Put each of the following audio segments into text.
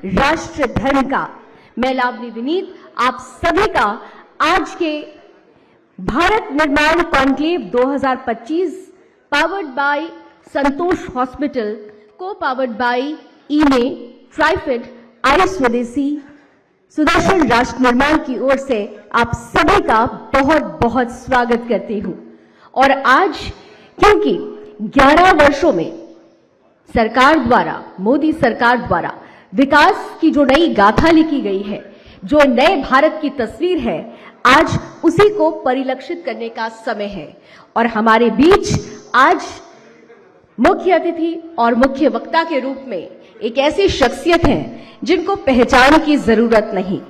राष्ट्र धर्म का मैं लावनी विनीत आप सभी का आज के भारत निर्माण conclave 2025 powered by Santosh hospital को पावर्ड बाय ईमे ट्राइफेड आई स्वदेशी सुदर्शन राष्ट्र निर्माण की ओर से आप सभी का बहुत बहुत स्वागत करती हूं। और आज क्योंकि 11 वर्षों में सरकार द्वारा, मोदी सरकार द्वारा विकास की जो नई गाथा लिखी गई है, जो नए भारत की तस्वीर है, आज उसी को परिलक्षित करने का समय है। और हमारे बीच आज मुख्य अतिथि और मुख्य वक्ता के रूप में एक ऐसी शख्सियत है जिनको पहचान की जरूरत नहीं।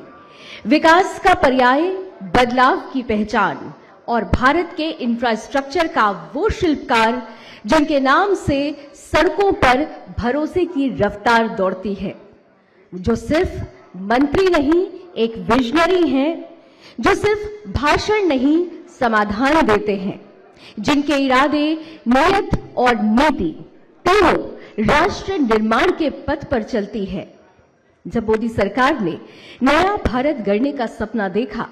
विकास का पर्याय, बदलाव की पहचान और भारत के इंफ्रास्ट्रक्चर का वो शिल्पकार जिनके नाम से सड़कों पर भरोसे की रफ्तार दौड़ती है, जो सिर्फ मंत्री नहीं एक विजनरी हैं, जो सिर्फ भाषण नहीं समाधान देते हैं, जिनके इरादे, नीयत और नीति तीनों राष्ट्र निर्माण के पथ पर चलती है। जब मोदी सरकार ने नया भारत गढ़ने का सपना देखा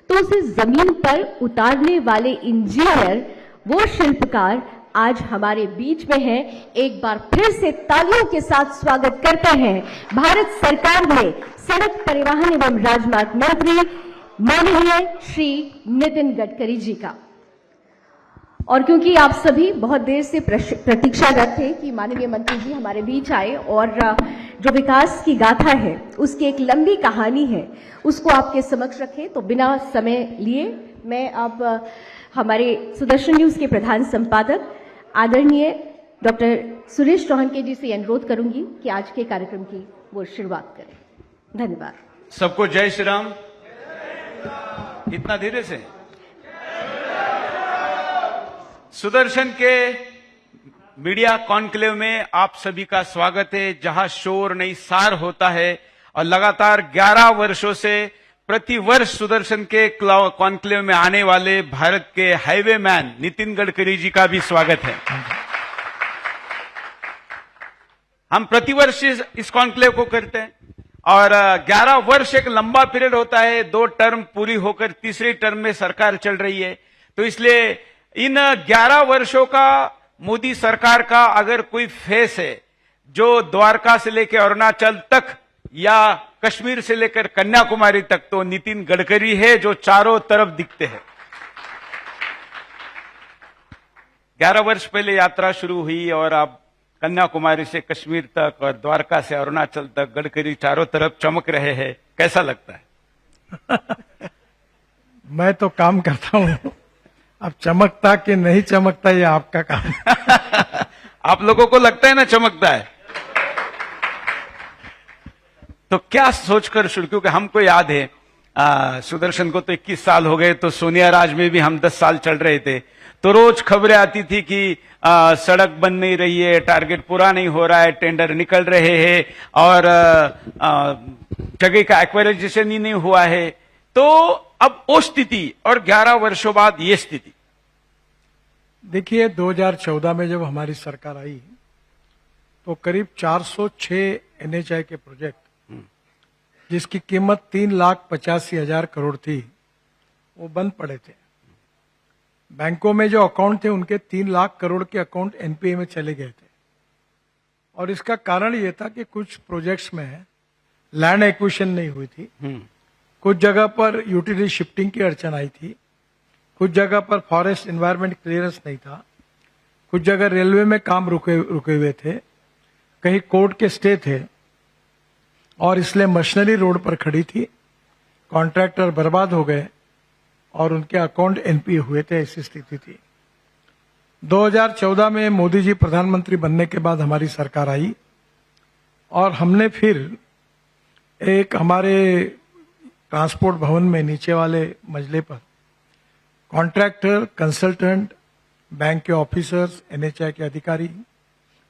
तो उसे जमीन पर उतारने वाले इंजीनियर, वो शिल्पकार आज हमारे बीच में हैं। एक बार फिर से तालियों के साथ स्वागत करते हैं भारत सरकार में सड़क परिवहन एवं राजमार्ग मंत्री माननीय श्री नितिन गडकरी जी का। और क्योंकि आप सभी बहुत देर से प्रतीक्षारत थे कि माननीय मंत्री जी हमारे बीच आए और जो विकास की गाथा है उसकी एक लंबी कहानी है उसको आपके समक्ष रखें, तो बिना समय लिए मैं अब हमारे सुदर्शन न्यूज के प्रधान संपादक आदरणीय डॉक्टर सुरेश चौहान जी से अनुरोध करूंगी कि आज के कार्यक्रम की वो शुरुआत करें। धन्यवाद। सबको जय श्री राम। इतना धीरे से। सुदर्शन के मीडिया कॉन्क्लेव में आप सभी का स्वागत है, जहां शोर नहीं सार होता है। और लगातार 11 वर्षों से प्रति वर्ष सुदर्शन के कॉन्क्लेव में आने वाले भारत के हाईवे मैन नितिन गडकरी जी का भी स्वागत है। हम प्रतिवर्ष इस कॉन्क्लेव को करते हैं और 11 वर्ष एक लंबा पीरियड होता है। 2 टर्म पूरी होकर तीसरी टर्म में सरकार चल रही है, तो इसलिए इन 11 वर्षों का मोदी सरकार का अगर कोई फेस है जो द्वारका से लेकर अरुणाचल तक या कश्मीर से लेकर कन्याकुमारी तक, तो नितिन गडकरी है, जो चारों तरफ दिखते हैं। 11 वर्ष पहले यात्रा शुरू हुई और अब कन्याकुमारी से कश्मीर तक और द्वारका से अरुणाचल तक गडकरी चारों तरफ चमक रहे हैं। कैसा लगता है? मैं तो काम करता हूं, अब चमकता कि नहीं चमकता ये आपका काम। आप लोगों को लगता है ना चमकता है, तो क्या सोचकर शुरू, क्योंकि हमको याद है सुदर्शन को तो 21 साल हो गए, तो सोनिया राज में भी हम 10 साल चल रहे थे, तो रोज खबरें आती थी कि सड़क बन नहीं रही है, टारगेट पूरा नहीं हो रहा है, टेंडर निकल रहे हैं और जगह का एक्वायराइजेशन ही नहीं हुआ है। तो अब वो स्थिति और 11 वर्षों बाद ये स्थिति। देखिए 2014 में जब हमारी सरकार आई तो करीब 406 एनएचआई के प्रोजेक्ट जिसकी कीमत 3,85,000 करोड़ थी वो बंद पड़े थे। बैंकों में जो अकाउंट थे उनके 3 लाख करोड़ के अकाउंट एनपीए में चले गए थे। और इसका कारण ये था कि कुछ प्रोजेक्ट्स में लैंड एक्विजिशन नहीं हुई थी, कुछ जगह पर यूटिलिटी शिफ्टिंग की अड़चन आई थी, कुछ जगह पर फॉरेस्ट एनवायरनमेंट क्लियरेंस नहीं था, कुछ जगह रेलवे में काम रुके हुए थे, कहीं कोर्ट के स्टे थे और इसलिए मशीनरी रोड पर खड़ी थी, कॉन्ट्रैक्टर बर्बाद हो गए और उनके अकाउंट एनपीए हुए थे। ऐसी स्थिति थी। 2014 में मोदी जी प्रधानमंत्री बनने के बाद हमारी सरकार आई और हमने फिर एक हमारे ट्रांसपोर्ट भवन में नीचे वाले मंजिले पर कॉन्ट्रैक्टर, कंसल्टेंट, बैंक के ऑफिसर्स, एनएचआई के अधिकारी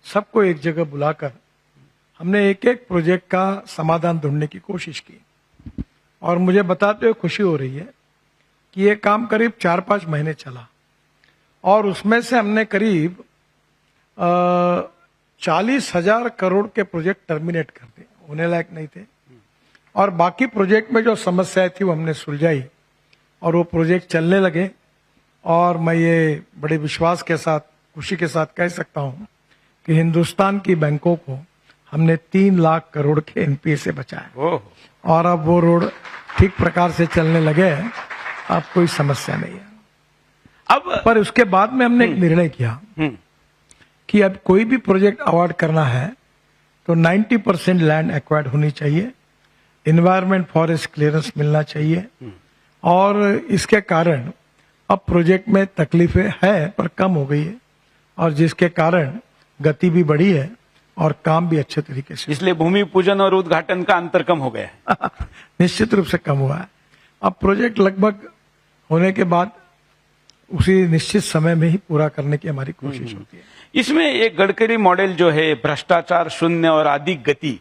सबको एक जगह बुलाकर हमने एक एक प्रोजेक्ट का समाधान ढूंढने की कोशिश की। और मुझे बताते हुए खुशी हो रही है कि ये काम करीब 4-5 महीने चला और उसमें से हमने करीब 40,000 करोड़ के प्रोजेक्ट टर्मिनेट कर दिए। होने लायक नहीं थे। और बाकी प्रोजेक्ट में जो समस्याएं थी वो हमने सुलझाई और वो प्रोजेक्ट चलने लगे। और मैं ये बड़े विश्वास के साथ, खुशी के साथ कह सकता हूं कि हिंदुस्तान की बैंकों को हमने 3 लाख करोड़ के एनपीए से बचाया ओह, और अब वो रोड ठीक प्रकार से चलने लगे हैं, अब कोई समस्या नहीं है। अब पर उसके बाद में हमने एक निर्णय किया कि अब कोई भी प्रोजेक्ट अवार्ड करना है तो 90% लैंड एक्वायर्ड होनी चाहिए, एनवायरमेंट फॉरेस्ट क्लियरेंस मिलना चाहिए। और इसके कारण अब प्रोजेक्ट में तकलीफें है पर कम हो गई है और जिसके कारण गति भी बढ़ी है और काम भी अच्छे तरीके से इसलिए भूमि पूजन और उद्घाटन का अंतर कम हो गया है। निश्चित रूप से कम हुआ है। अब प्रोजेक्ट लगभग होने के बाद उसी निश्चित समय में ही पूरा करने की हमारी कोशिश होती है। इसमें एक गडकरी मॉडल जो है भ्रष्टाचार शून्य और अधिक गति,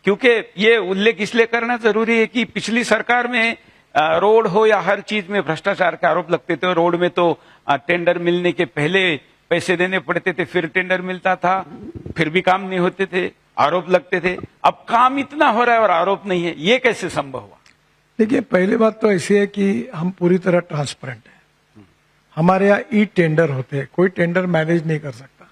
क्योंकि ये उल्लेख इसलिए करना जरूरी है कि पिछली सरकार में रोड हो या हर चीज में भ्रष्टाचार के आरोप लगते थे। रोड में तो टेंडर मिलने के पहले पैसे देने पड़ते थे, फिर टेंडर मिलता था, फिर भी काम नहीं होते थे, आरोप लगते थे। अब काम इतना हो रहा है और आरोप नहीं है, ये कैसे संभव हुआ? देखिए, पहली बात तो ऐसी है कि हम पूरी तरह ट्रांसपेरेंट है। हमारे यहाँ ई टेंडर होते हैं, कोई टेंडर मैनेज नहीं कर सकता।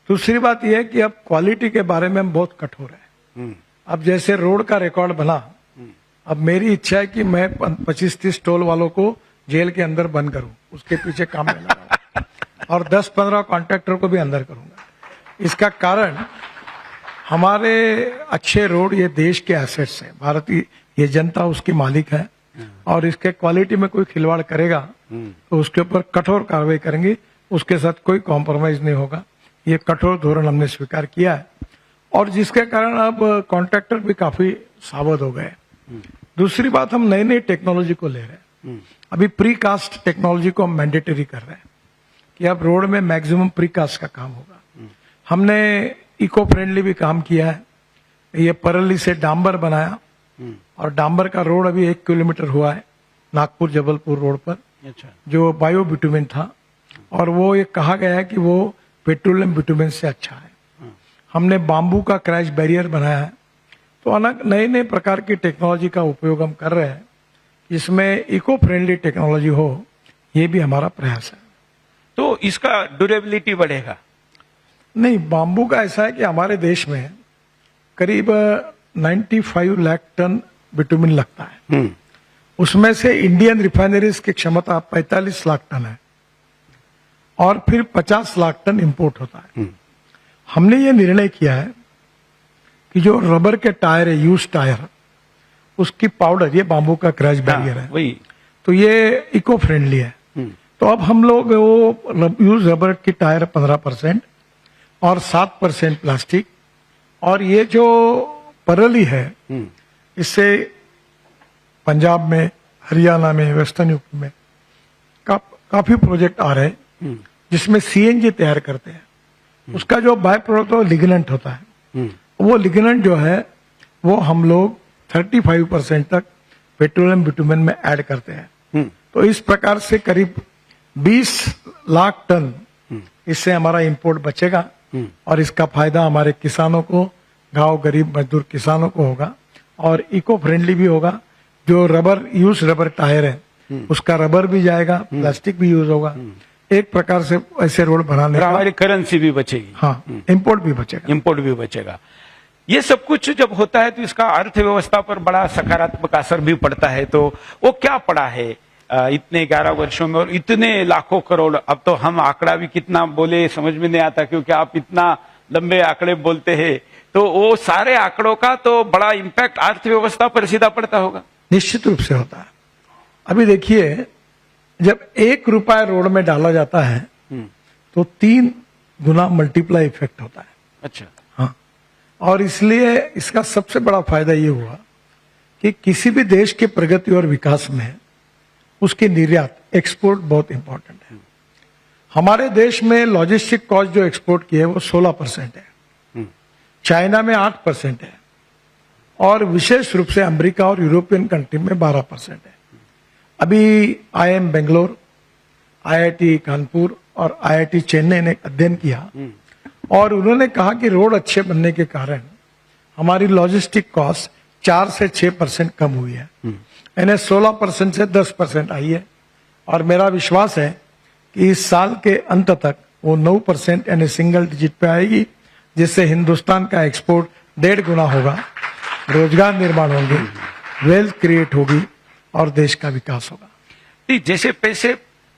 दूसरी बात यह है कि अब क्वालिटी के बारे में हम बहुत कठोर है। अब जैसे रोड का रिकॉर्ड बना, अब मेरी इच्छा है कि मैं 25-30 टोल वालों को जेल के अंदर बंद करूं, उसके पीछे काम में लगाऊं और 10-15 कॉन्ट्रैक्टर को भी अंदर करूंगा। इसका कारण हमारे अच्छे रोड ये देश के एसेट्स हैं, भारतीय ये जनता उसकी मालिक है और इसके क्वालिटी में कोई खिलवाड़ करेगा तो उसके ऊपर कठोर कार्रवाई करेंगे, उसके साथ कोई कॉम्प्रोमाइज नहीं होगा। ये कठोर धोरण हमने स्वीकार किया है और जिसके कारण अब कॉन्ट्रैक्टर भी काफी सावध हो गए। दूसरी बात, हम नई नई टेक्नोलॉजी को ले रहे हैं। अभी प्री कास्ट टेक्नोलॉजी को हम मैंडेटरी कर रहे हैं कि अब रोड में मैक्सिमम प्री कास्ट का काम होगा। हमने इको फ्रेंडली भी काम किया है। ये परली से डांबर बनाया और डांबर का रोड अभी 1 किलोमीटर हुआ है नागपुर जबलपुर रोड पर, अच्छा, जो बायो बिटुमेन था और वो ये कहा गया है कि वो पेट्रोलियम बिटुमेन से अच्छा है। हमने बांबू का क्रैश बैरियर बनाया है। तो अलग नए नए प्रकार की टेक्नोलॉजी का उपयोग हम कर रहे हैं, जिसमें इको फ्रेंडली टेक्नोलॉजी हो, ये भी हमारा प्रयास है। तो इसका ड्यूरेबिलिटी बढ़ेगा? नहीं, बांबू का ऐसा है कि हमारे देश में करीब 95 लाख टन बिटुमिन लगता है। उसमें से इंडियन रिफाइनरीज की क्षमता 45 लाख टन है और फिर 50 लाख टन इंपोर्ट होता है। हमने ये निर्णय किया है कि जो रबर के टायर है, यूज टायर, उसकी पाउडर, ये बांबू का क्रैश बैरियर है, वही तो ये इको फ्रेंडली है। तो अब हम लोग वो यूज रबर की टायर 15% और 7% प्लास्टिक, और ये जो परली है इससे पंजाब में, हरियाणा में, वेस्टर्न यूपी में काफी प्रोजेक्ट आ रहे हैं जिसमें सीएनजी तैयार करते हैं। उसका जो बाय प्रोडक्ट लिग्नेंट होता है, वो लिग्नेंट जो है वो हम लोग 35% तक पेट्रोलियम बिटुमेन में ऐड करते हैं। तो इस प्रकार से करीब 20 लाख टन इससे हमारा इंपोर्ट बचेगा और इसका फायदा हमारे किसानों को, गांव गरीब मजदूर किसानों को होगा और इको फ्रेंडली भी होगा। जो रबर, यूज रबर टायर है उसका रबर भी जाएगा, प्लास्टिक भी यूज होगा। एक प्रकार से ऐसे रोड बनाने का हमारी करेंसी भी बचेगी। हाँ, इंपोर्ट भी बचेगा। इंपोर्ट भी बचेगा। ये सब कुछ जब होता है तो इसका अर्थव्यवस्था पर बड़ा सकारात्मक असर भी पड़ता है। तो वो क्या पड़ा है इतने 11 वर्षों में और इतने लाखों करोड़? अब तो हम आंकड़ा भी कितना बोले समझ में नहीं आता, क्योंकि आप इतना लंबे आंकड़े बोलते हैं, तो वो सारे आंकड़ों का तो बड़ा इम्पैक्ट अर्थव्यवस्था पर सीधा पड़ता होगा। निश्चित रूप से होता है। अभी देखिए, जब 1 रुपया रोड में डाला जाता है तो 3 गुना मल्टीप्लाई इफेक्ट होता है। अच्छा, हाँ, और इसलिए इसका सबसे बड़ा फायदा ये हुआ कि किसी भी देश की प्रगति और विकास में उसकी निर्यात, एक्सपोर्ट बहुत इंपॉर्टेंट है। हमारे देश में लॉजिस्टिक कॉस्ट जो एक्सपोर्ट की है वो 16% है, चाइना में 8% है और विशेष रूप से अमेरिका और यूरोपियन कंट्री में 12% है। अभी IIM बेंगलोर, IIT कानपुर और IIT चेन्नई ने एक अध्ययन किया और उन्होंने कहा कि रोड अच्छे बनने के कारण हमारी लॉजिस्टिक कॉस्ट 4 से 6% कम हुई है, यानी 16% से 10% आई है। और मेरा विश्वास है कि इस साल के अंत तक वो 9% यानी सिंगल डिजिट पे आएगी, जिससे हिंदुस्तान का एक्सपोर्ट 1.5 गुना होगा, रोजगार निर्माण होंगे, वेल्थ क्रिएट होगी और देश का विकास होगा। नहीं, जैसे पैसे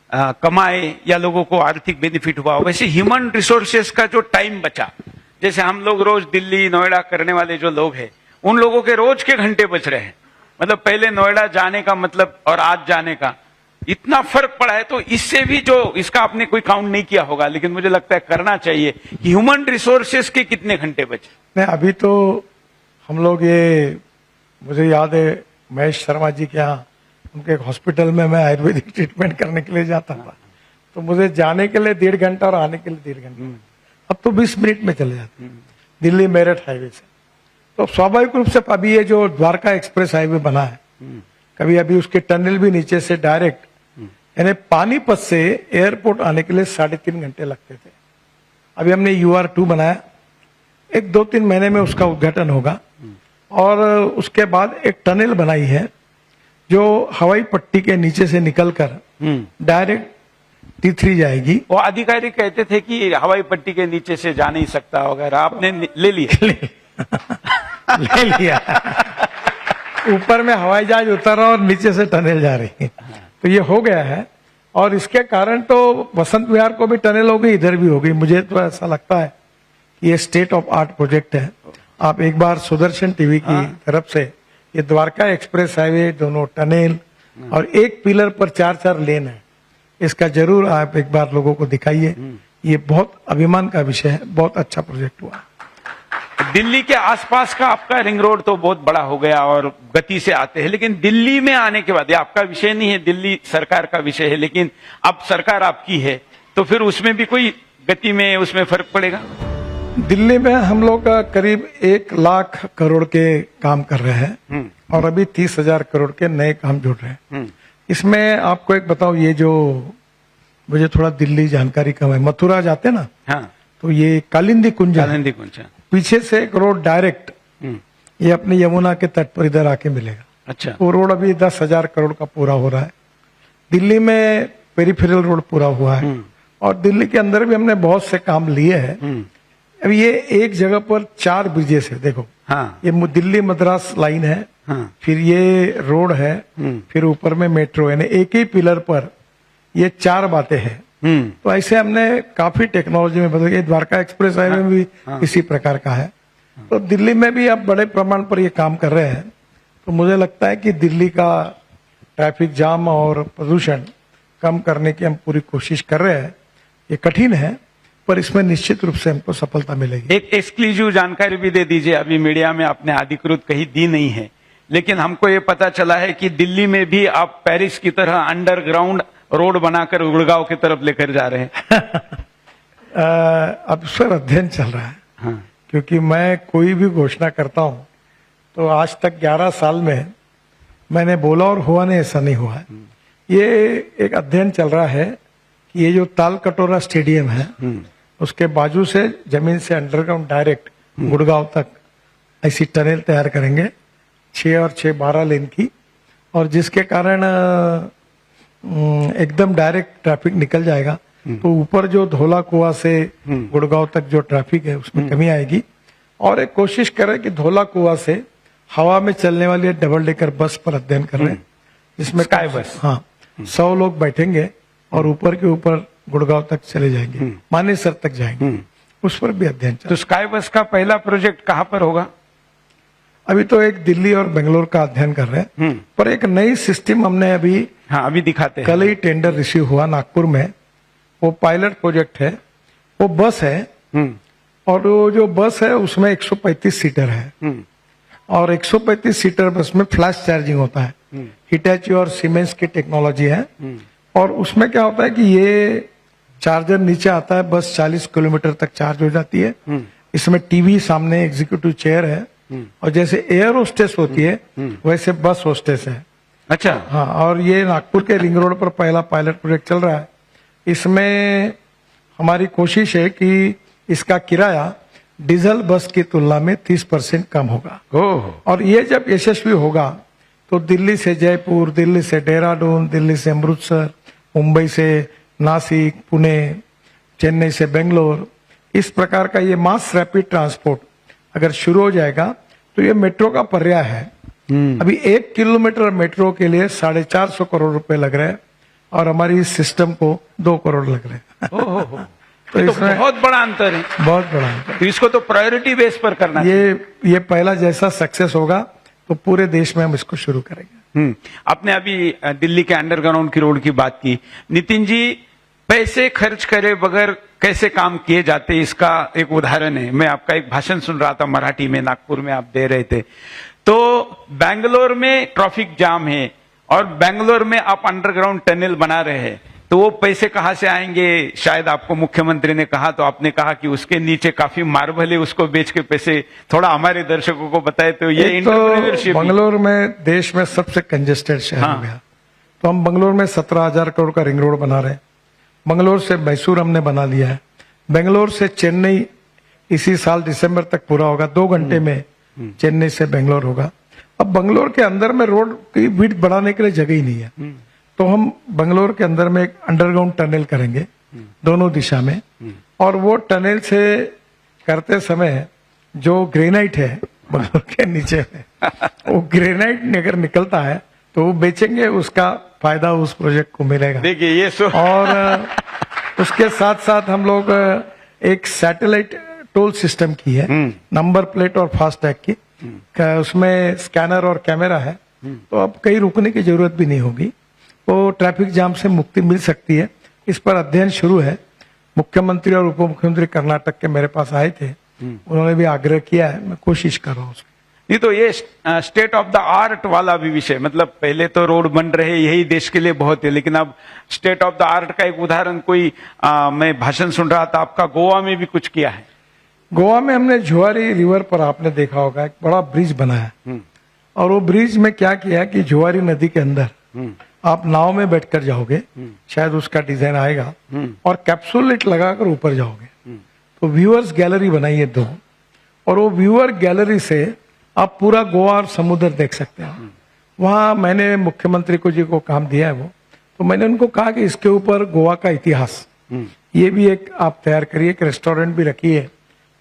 कमाए या लोगों को आर्थिक बेनिफिट हुआ, वैसे ह्यूमन रिसोर्सेस का जो टाइम बचा, जैसे हम लोग रोज दिल्ली नोएडा करने वाले जो लोग हैं, उन लोगों के रोज के घंटे बच रहे हैं। मतलब पहले नोएडा जाने का मतलब और आज जाने का इतना फर्क पड़ा है। तो इससे भी जो इसका आपने कोई काउंट नहीं किया होगा, लेकिन मुझे लगता है करना चाहिए कि ह्यूमन रिसोर्सेस के कितने घंटे बचे। नहीं, अभी तो हम लोग ये, मुझे याद है महेश शर्मा जी के यहाँ उनके एक हॉस्पिटल में मैं आयुर्वेदिक ट्रीटमेंट करने के लिए जाता था, तो मुझे जाने के लिए 1.5 घंटा और आने के लिए 1.5 घंटा, अब तो 20 मिनट में चले जाते हैं दिल्ली मेरठ हाईवे से। तो स्वाभाविक रूप से अभी ये जो द्वारका एक्सप्रेस हाईवे बना है, कभी अभी उसके टनल भी नीचे से डायरेक्ट, यानी पानीपत से एयरपोर्ट आने के लिए 3.5 घंटे लगते थे। अभी हमने UR2 बनाया, 1-2-3 महीने में उसका उद्घाटन होगा। और उसके बाद एक टनल बनाई है जो हवाई पट्टी के नीचे से निकलकर डायरेक्ट T3 जाएगी। वो अधिकारी कहते थे कि हवाई पट्टी के नीचे से जा नहीं सकता वगैरह, आपने ले लिया? ले लिया। ऊपर में हवाई जहाज उतर रहा और नीचे से टनल जा रही है, तो ये हो गया है। और इसके कारण तो बसंत विहार को भी टनल हो गई, इधर भी हो गई। मुझे तो ऐसा लगता है कि ये स्टेट ऑफ आर्ट प्रोजेक्ट है। आप एक बार सुदर्शन टीवी की तरफ से ये द्वारका एक्सप्रेस हाईवे, दोनों टनल और एक पिलर पर 4-4 लेन है, इसका जरूर आप एक बार लोगों को दिखाइए। ये बहुत अभिमान का विषय है, बहुत अच्छा प्रोजेक्ट हुआ। दिल्ली के आसपास का आपका रिंग रोड तो बहुत बड़ा हो गया और गति से आते हैं, लेकिन दिल्ली में आने के बाद, ये आपका विषय नहीं है, दिल्ली सरकार का विषय है, लेकिन अब सरकार आपकी है, तो फिर उसमें भी कोई गति में उसमें फर्क पड़ेगा? दिल्ली में हम लोग करीब 1 लाख करोड़ के काम कर रहे हैं और अभी 30,000 करोड़ के नए काम जुड़ रहे हैं। इसमें आपको एक बताऊं, ये जो मुझे थोड़ा दिल्ली जानकारी कम है, मथुरा जाते ना, हाँ, तो ये कालिंदी कुंज है, कालिंदी कुंज, पीछे से एक रोड डायरेक्ट ये अपने यमुना के तट पर इधर आके मिलेगा। अच्छा, वो रोड अभी 10,000 करोड़ का पूरा हो रहा है। दिल्ली में पेरिफेरल रोड पूरा हुआ है और दिल्ली के अंदर भी हमने बहुत से काम लिए हैं। अब ये एक जगह पर 4 ब्रिजेस है, देखो, हाँ, ये दिल्ली मद्रास लाइन है, हाँ, फिर ये रोड है, फिर ऊपर में मेट्रो, यानी एक ही पिलर पर ये 4 बातें हैं। तो ऐसे हमने काफी टेक्नोलॉजी में बदल, ये द्वारका एक्सप्रेस हाईवे में भी इसी प्रकार का है। तो दिल्ली में भी अब बड़े प्रमाण पर ये काम कर रहे हैं। तो मुझे लगता है कि दिल्ली का ट्रैफिक जाम और प्रदूषण कम करने की हम पूरी कोशिश कर रहे हैं। ये कठिन है, पर इसमें निश्चित रूप से हमको सफलता मिलेगी। एक एक्सक्लूसिव जानकारी भी दे दीजिए, अभी मीडिया में आपने अधिकृत कहीं दी नहीं है, लेकिन हमको ये पता चला है कि दिल्ली में भी आप पेरिस की तरह अंडरग्राउंड रोड बनाकर गुड़गांव की तरफ लेकर जा रहे हैं। अब उस पर अध्ययन चल रहा है। हाँ, क्योंकि मैं कोई भी घोषणा करता हूं तो आज तक 11 साल में मैंने बोला और हुआ नहीं, ऐसा नहीं हुआ है। ये एक अध्ययन चल रहा है कि ये जो ताल कटोरा स्टेडियम है उसके बाजू से जमीन से अंडरग्राउंड डायरेक्ट गुड़गांव तक ऐसी टनल तैयार करेंगे, 6 और 6 12 लेन की, और जिसके कारण एकदम डायरेक्ट ट्रैफिक निकल जाएगा। तो ऊपर जो धौला कुआं से गुड़गांव तक जो ट्रैफिक है उसमें कमी आएगी। और एक कोशिश करें कि धौला कुआं से हवा में चलने वाली डबल डेकर बस पर अध्ययन कर रहे हैं, जिसमें स्काई बस, हाँ, 100 लोग बैठेंगे और ऊपर के ऊपर गुड़गांव तक चले जाएंगे, मानेसर तक जाएंगे, उस पर भी अध्ययन चल। तो स्काई बस का पहला प्रोजेक्ट कहाँ पर होगा? अभी तो एक दिल्ली और बेंगलोर का अध्ययन कर रहे हैं, पर एक नई सिस्टम हमने अभी, हाँ, अभी दिखाते हैं। कल ही टेंडर रिसीव हुआ नागपुर में, वो पायलट प्रोजेक्ट है, वो बस है और वो जो बस है उसमें 135 सीटर है और 135 सीटर बस में फ्लैश चार्जिंग होता है। हिटैची और सीमेंस की टेक्नोलॉजी है और उसमें क्या होता है कि ये चार्जर नीचे आता है, बस 40 किलोमीटर तक चार्ज हो जाती है। इसमें टीवी सामने, एग्जीक्यूटिव चेयर है और जैसे एयर होस्टेस होती है वैसे बस होस्टेस है। अच्छा, हाँ, और ये नागपुर के रिंग रोड पर पहला पायलट प्रोजेक्ट चल रहा है। इसमें हमारी कोशिश है कि इसका किराया डीजल बस की तुलना में 30% कम होगा। ओह, और ये जब यशस्वी होगा तो दिल्ली से जयपुर, दिल्ली से देहरादून, दिल्ली से अमृतसर, मुंबई से नासिक, पुणे, चेन्नई से बेंगलोर, इस प्रकार का ये मास रैपिड ट्रांसपोर्ट अगर शुरू हो जाएगा तो ये मेट्रो का पर्याय है। अभी 1 किलोमीटर मेट्रो के लिए 450 करोड़ रुपए लग रहे हैं और हमारी इस सिस्टम को 2 करोड़ लग रहे हैं। ओह, तो ये तो इसमें बहुत बड़ा अंतर है। बहुत बड़ा है। तो इसको तो प्रायोरिटी बेस पर करना चाहिए। ये पहला जैसा सक्सेस होगा तो पूरे देश में हम इसको शुरू करेंगे। आपने अभी दिल्ली के अंडरग्राउंड की रोड की बात की। नितिन जी, पैसे खर्च करे बगैर कैसे काम किए जाते, इसका एक उदाहरण है। मैं आपका एक भाषण सुन रहा था मराठी में, नागपुर में आप दे रहे थे। तो बेंगलोर में ट्रैफिक जाम है और बेंगलोर में आप अंडरग्राउंड टनल बना रहे हैं, तो वो पैसे कहां से आएंगे? शायद आपको मुख्यमंत्री ने कहा, तो आपने कहा कि उसके नीचे काफी मार्बल है, उसको बेच के पैसे। थोड़ा हमारे दर्शकों को बताए तो ये एक तो एंटरप्रेन्योरशिप। बंगलोर में देश में सबसे कंजेस्टेड शहर हो गया, तो हम बंगलोर में 17,000 करोड़ का रिंग रोड बना रहे हैं। बंगलोर से मैसूर हमने बना लिया है। बेंगलोर से चेन्नई इसी साल दिसंबर तक पूरा होगा। 2 घंटे में चेन्नई से बेंगलोर होगा। अब बंगलोर के अंदर में रोड की विड्थ बढ़ाने के लिए जगह ही नहीं है, तो हम बंगलोर के अंदर में एक अंडरग्राउंड टनल करेंगे दोनों दिशा में। और वो टनल से करते समय जो ग्रेनाइट है बंगलोर के नीचे में, वो ग्रेनाइट अगर निकलता है तो वो बेचेंगे, उसका फायदा उस प्रोजेक्ट को मिलेगा। देखिए ये और उसके साथ साथ हम लोग एक सैटेलाइट टोल सिस्टम की है, नंबर प्लेट और फास्टैग की। उसमें स्कैनर और कैमरा है, तो अब कहीं रुकने की जरूरत भी नहीं होगी, तो ट्रैफिक जाम से मुक्ति मिल सकती है। इस पर अध्ययन शुरू है। मुख्यमंत्री और उप मुख्यमंत्री कर्नाटक के मेरे पास आए थे, उन्होंने भी आग्रह किया है, मैं कोशिश कर रहा हूँ। नहीं तो ये स्टेट ऑफ द आर्ट वाला भी विषय, मतलब पहले तो रोड बन रहे यही देश के लिए बहुत है, लेकिन अब स्टेट ऑफ द आर्ट का एक उदाहरण कोई मैं भाषण सुन रहा था आपका, गोवा में भी कुछ किया है। गोवा में हमने जुआरी रिवर पर आपने देखा होगा एक बड़ा ब्रिज बनाया, और वो ब्रिज में क्या किया कि जुआरी नदी के अंदर आप नाव में बैठकर जाओगे, शायद उसका डिजाइन आएगा, और कैप्सूलेट लगाकर ऊपर जाओगे, तो व्यूअर्स गैलरी बनाई है 2, और वो व्यूअर गैलरी से आप पूरा गोवा और समुद्र देख सकते हैं। वहां मैंने मुख्यमंत्री को जी को काम दिया है वो, तो मैंने उनको कहा कि इसके ऊपर गोवा का इतिहास ये भी एक आप तैयार करिए, एक रेस्टोरेंट भी रखिए,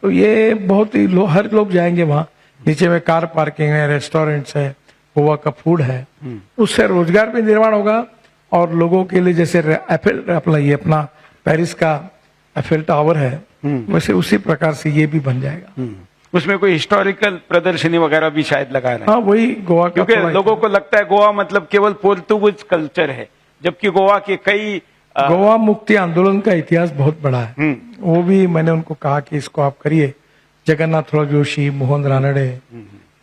तो ये बहुत ही हर लोग जाएंगे वहां। नीचे में कार पार्किंग है, रेस्टोरेंट्स है, गोवा का फूड है, उससे रोजगार भी निर्माण होगा। और लोगों के लिए जैसे अपना पेरिस का एफेल टावर है, वैसे उसी प्रकार से ये भी बन जाएगा। उसमें कोई हिस्टोरिकल प्रदर्शनी वगैरह भी शायद लगा रहे हैं। हाँ, वही गोवा का, क्योंकि लोगों को लगता है गोवा मतलब केवल पोर्तुगीज कल्चर है, जबकि गोवा के कई गोवा मुक्ति आंदोलन का इतिहास बहुत बड़ा है। वो भी मैंने उनको कहा कि इसको आप करिए। जगन्नाथ जोशी, मोहन रानडे,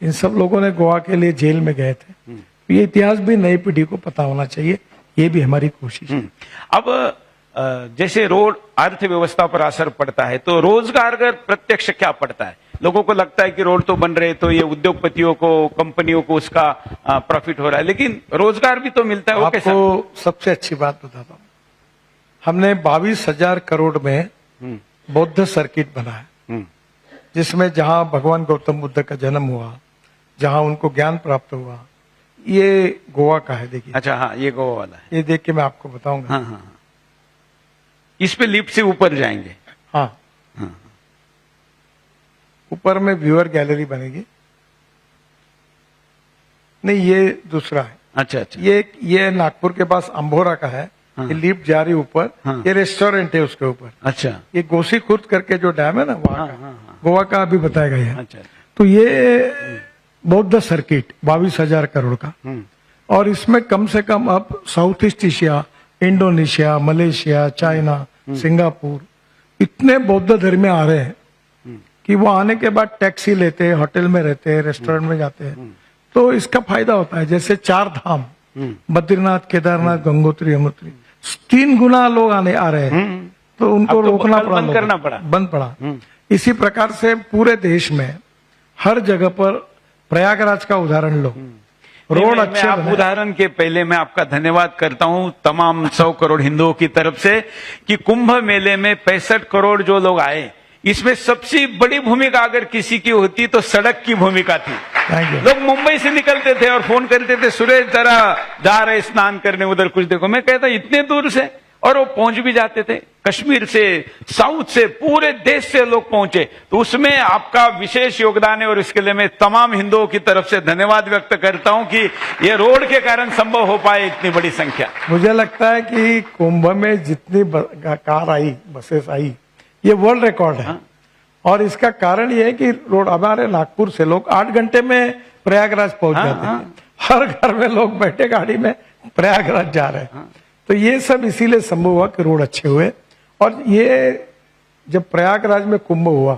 इन सब लोगों ने गोवा के लिए जेल में गए थे, तो ये इतिहास भी नई पीढ़ी को पता होना चाहिए, ये भी हमारी कोशिश है। अब जैसे रोड अर्थव्यवस्था पर असर पड़ता है, तो रोजगार का प्रत्यक्ष क्या पड़ता है? लोगों को लगता है कि रोड तो बन रहे, तो ये उद्योगपतियों को, कंपनियों को उसका प्रॉफिट हो रहा है, लेकिन रोजगार भी तो मिलता है। वो कैसा? आपको सबसे अच्छी बात बताता हूँ, हमने 22,000 करोड़ में बौद्ध सर्किट बनाया, जिसमें जहां भगवान गौतम बुद्ध का जन्म हुआ, जहां उनको ज्ञान प्राप्त हुआ, ये गोवा का है। देखिए, अच्छा, हाँ, ये गोवा वाला है। ये देख के मैं आपको बताऊंगा। हाँ, हाँ, इस पे लिफ्ट से ऊपर जाएंगे। हाँ, ऊपर में व्यूअर गैलरी बनेगी। नहीं, ये दूसरा है। अच्छा अच्छा, ये नागपुर के पास अंबोरा का है। ये लिफ्ट जा रही ऊपर, ये रेस्टोरेंट है उसके ऊपर। अच्छा, ये गोसी खुर्द करके जो डैम है ना वहां का, गोवा का अभी बताया गया है। अच्छा, तो ये बौद्ध सर्किट 22,000 करोड़ का, और इसमें कम से कम अब south east Asia, Indonesia, Malaysia, China, Singapore, इतने बौद्ध धर्मी आ रहे हैं कि वो आने के बाद टैक्सी लेते हैं, होटल में रहते हैं, रेस्टोरेंट में जाते हैं, तो इसका फायदा होता है। जैसे 4 धाम, बद्रीनाथ, केदारनाथ, गंगोत्री, यमुनोत्री, 3 गुना लोग आ रहे हैं, तो उनको रोकना पड़ा, बंद पड़ा। इसी प्रकार से पूरे देश में हर जगह पर, प्रयागराज का उदाहरण लो, रोड अच्छे आप उदाहरण के पहले मैं आपका धन्यवाद करता हूं तमाम 100 करोड़ हिंदुओं की तरफ से कि कुंभ मेले में 65 करोड़ जो लोग आए, इसमें सबसे बड़ी भूमिका अगर किसी की होती तो सड़क की भूमिका थी। Thank you. लोग मुंबई से निकलते थे और फोन करते थे, सुरेश जरा जा रहे स्नान करने उधर कुछ देखो। मैं कहता इतने दूर से, और वो पहुंच भी जाते थे। कश्मीर से, साउथ से, पूरे देश से लोग पहुंचे। तो उसमें आपका विशेष योगदान है और इसके लिए मैं तमाम हिंदुओं की तरफ से धन्यवाद व्यक्त करता हूं कि ये रोड के कारण संभव हो पाए इतनी बड़ी संख्या। मुझे लगता है कि कुंभ में जितनी कार आई, बसेस आई, ये वर्ल्ड रिकॉर्ड है। और इसका कारण ये है कि रोड, हमारे नागपुर से लोग 8 घंटे में प्रयागराज पहुंच जाते हैं। हर घर में लोग बैठे गाड़ी में प्रयागराज जा रहे हैं। तो ये सब इसीलिए संभव हुआ कि रोड अच्छे हुए। और ये जब प्रयागराज में कुंभ हुआ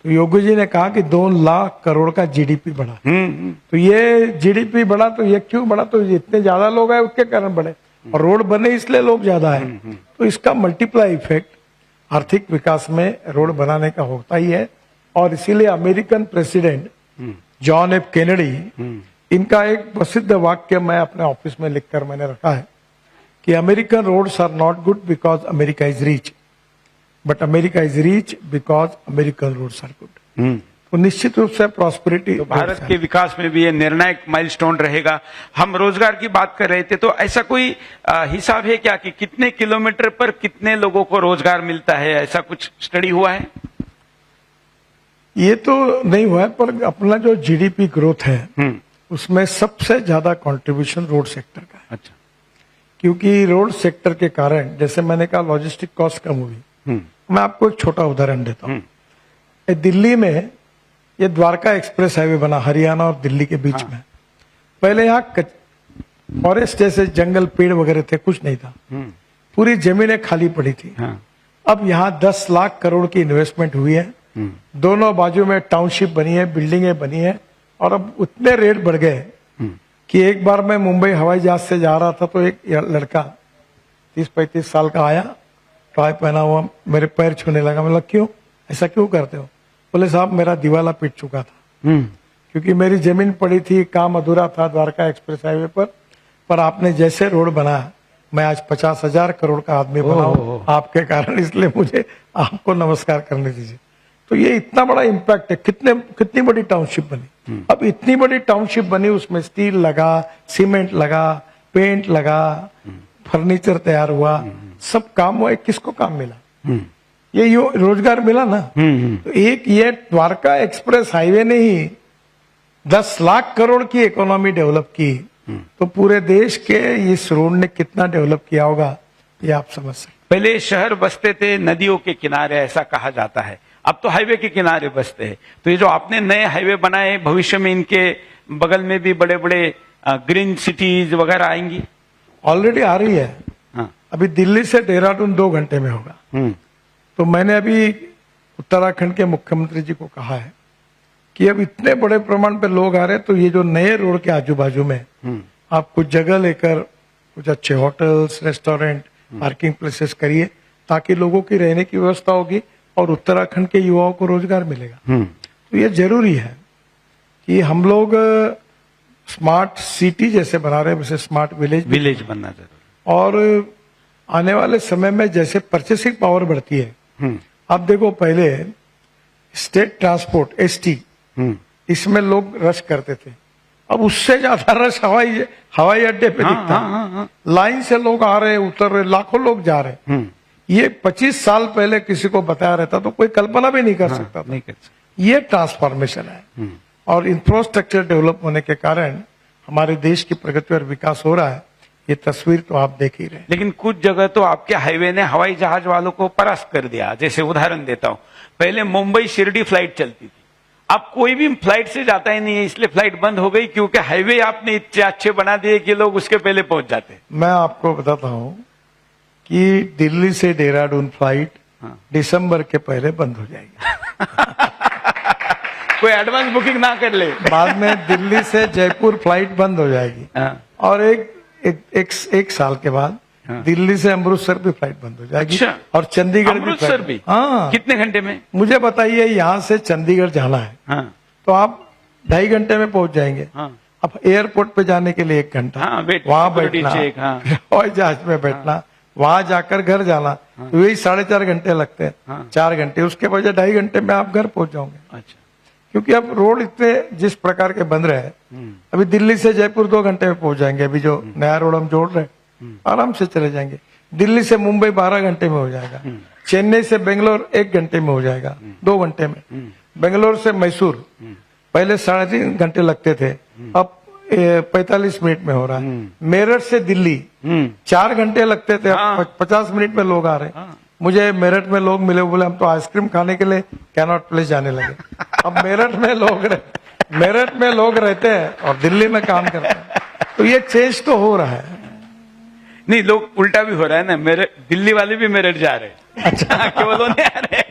तो योगी जी ने कहा कि 2 लाख करोड़ का जीडीपी बढ़ा। तो ये जीडीपी बढ़ा, तो ये क्यों बढ़ा? तो इतने ज्यादा लोग आए उसके कारण बढ़े, और रोड बने इसलिए लोग ज्यादा आए। तो इसका मल्टीप्लाई इफेक्ट आर्थिक विकास में रोड बनाने का होता ही है। और इसीलिए American president John F Kennedy, इनका एक प्रसिद्ध वाक्य मैं अपने ऑफिस में लिखकर मैंने रखा है कि American roads are not good because America is rich, but America is rich because American roads are good. तो निश्चित रूप से प्रॉस्पेरिटी तो भारत के विकास में भी ये निर्णायक माइलस्टोन रहेगा। हम रोजगार की बात कर रहे थे, तो ऐसा कोई हिसाब है क्या कि कितने किलोमीटर पर कितने लोगों को रोजगार मिलता है? ऐसा कुछ स्टडी हुआ है? ये तो नहीं हुआ है, पर अपना जो जीडीपी ग्रोथ है उसमें सबसे ज्यादा कंट्रीब्यूशन रोड सेक्टर का है। अच्छा। क्योंकि रोड सेक्टर के कारण, जैसे मैंने कहा, लॉजिस्टिक कॉस्ट कम हुई। मैं आपको एक छोटा उदाहरण देता हूँ। दिल्ली में ये द्वारका एक्सप्रेस हाईवे बना, हरियाणा और दिल्ली के बीच में। पहले यहाँ फॉरेस्ट जैसे जंगल, पेड़ वगैरह थे, कुछ नहीं था, पूरी जमीनें खाली पड़ी थी। अब यहाँ 10 लाख करोड़ की इन्वेस्टमेंट हुई है, दोनों बाजू में टाउनशिप बनी है, बिल्डिंगें बनी है। और अब उतने रेट बढ़ गए कि एक बार मैं मुंबई हवाई जहाज से जा रहा था तो एक लड़का 30-35 साल का आया, टाई पहना हुआ, मेरे पैर छूने लगा। मतलब क्यों, ऐसा क्यों करते हो? बोले साहब मेरा दिवाला पिट चुका था, क्योंकि मेरी जमीन पड़ी थी, काम अधूरा था द्वारका एक्सप्रेस हाईवे पर आपने जैसे रोड बनाया, मैं आज 50,000 करोड़ का आदमी बना हूं आपके कारण, इसलिए मुझे आपको नमस्कार करने दीजिए। तो ये इतना बड़ा इम्पैक्ट है। कितनी बड़ी टाउनशिप बनी। अब इतनी बड़ी टाउनशिप बनी, उसमें स्टील लगा, सीमेंट लगा, पेंट लगा, फर्नीचर तैयार हुआ, सब काम हुआ। किसको काम मिला? ये रोजगार मिला ना। तो एक ये द्वारका एक्सप्रेस हाईवे ने ही 10 लाख करोड़ की इकोनॉमी डेवलप की। तो पूरे देश के इस रोड ने कितना डेवलप किया होगा ये आप समझ सकते। पहले शहर बसते थे नदियों के किनारे, ऐसा कहा जाता है। अब तो हाईवे के किनारे बसते हैं। तो ये जो आपने नए हाईवे बनाए, भविष्य में इनके बगल में भी बड़े बड़े ग्रीन सिटीज वगैरह आएंगी? ऑलरेडी आ रही है। अभी दिल्ली से देहरादून 2 घंटे में होगा। तो मैंने अभी उत्तराखंड के मुख्यमंत्री जी को कहा है कि अब इतने बड़े प्रमाण पे लोग आ रहे हैं, तो ये जो नए रोड के आजू बाजू में आप कुछ जगह लेकर कुछ अच्छे होटल्स, रेस्टोरेंट, पार्किंग प्लेसेस करिए, ताकि लोगों की रहने की व्यवस्था होगी और उत्तराखंड के युवाओं को रोजगार मिलेगा। तो ये जरूरी है कि हम लोग स्मार्ट सिटी जैसे बना रहे हैं, वैसे स्मार्ट विलेज बनना जरूरी। और आने वाले समय में जैसे परचेसिंग पावर बढ़ती है, आप देखो पहले स्टेट ट्रांसपोर्ट एसटी, इसमें लोग रश करते थे, अब उससे ज्यादा रश हवाई अड्डे पे दिखता है। लाइन से लोग आ रहे, उतर रहे, लाखों लोग जा रहे। ये 25 साल पहले किसी को बताया रहता तो कोई कल्पना भी नहीं कर सकता था। ये ट्रांसफॉर्मेशन है। और इंफ्रास्ट्रक्चर डेवलप होने के कारण हमारे देश की प्रगति और विकास हो रहा है। ये तस्वीर तो आप देख ही रहे। लेकिन कुछ जगह तो आपके हाईवे ने हवाई जहाज वालों को परास्त कर दिया। जैसे उदाहरण देता हूं, पहले मुंबई शिरडी फ्लाइट चलती थी, अब कोई भी फ्लाइट से जाता ही नहीं है, इसलिए फ्लाइट बंद हो गई, क्योंकि हाईवे आपने इतने अच्छे बना दिए कि लोग उसके पहले पहुंच जाते। मैं आपको बताता हूं कि दिल्ली से देहरादून फ्लाइट दिसंबर के पहले बंद हो जाएगी। कोई एडवांस बुकिंग ना कर ले। बाद में दिल्ली से जयपुर फ्लाइट बंद हो जाएगी। और एक साल के बाद दिल्ली से अमृतसर भी फ्लाइट बंद हो जाएगी। अच्छा। और चंडीगढ़ अमृतसर भी? हाँ। कितने घंटे में? मुझे बताइए, यहाँ से चंडीगढ़ जाना है। हाँ। तो आप 2.5 घंटे में पहुंच जाएंगे। हाँ। अब एयरपोर्ट पे जाने के लिए 1 घंटा, हाँ, वहां बैठना, हवाई जहाज में बैठना, वहां जाकर घर जाना तो यही 4.5 घंटे लगते हैं। हाँ। 4 घंटे, उसके बजाय 2.5 घंटे में आप घर पहुंच जाओगे। अच्छा। क्योंकि अब रोड इतने जिस प्रकार के बन रहे हैं, अभी दिल्ली से जयपुर 2 घंटे में पहुंच जाएंगे। अभी जो नया रोड हम जोड़ रहे हैं आराम से चले जाएंगे। दिल्ली से मुंबई 12 घंटे में हो जाएगा। चेन्नई से बेंगलोर 1 घंटे में हो जाएगा, 2 घंटे में। बेंगलोर से मैसूर पहले 3.5 घंटे लगते थे, अब 45 मिनट में हो रहा है। मेरठ से दिल्ली 4 घंटे लगते थे, अब 50 मिनट में लोग आ रहे हैं। मुझे मेरठ में लोग मिले, बोले हम तो आइसक्रीम खाने के लिए कैनॉट प्लेस जाने लगे। अब मेरठ में लोग रहते हैं और दिल्ली में काम करते हैं, तो ये चेंज तो हो रहा है। नहीं, लोग उल्टा भी हो रहा है ना, मेरे दिल्ली वाले भी मेरठ जा रहे हैं। अच्छा, केवल नहीं आ रहे।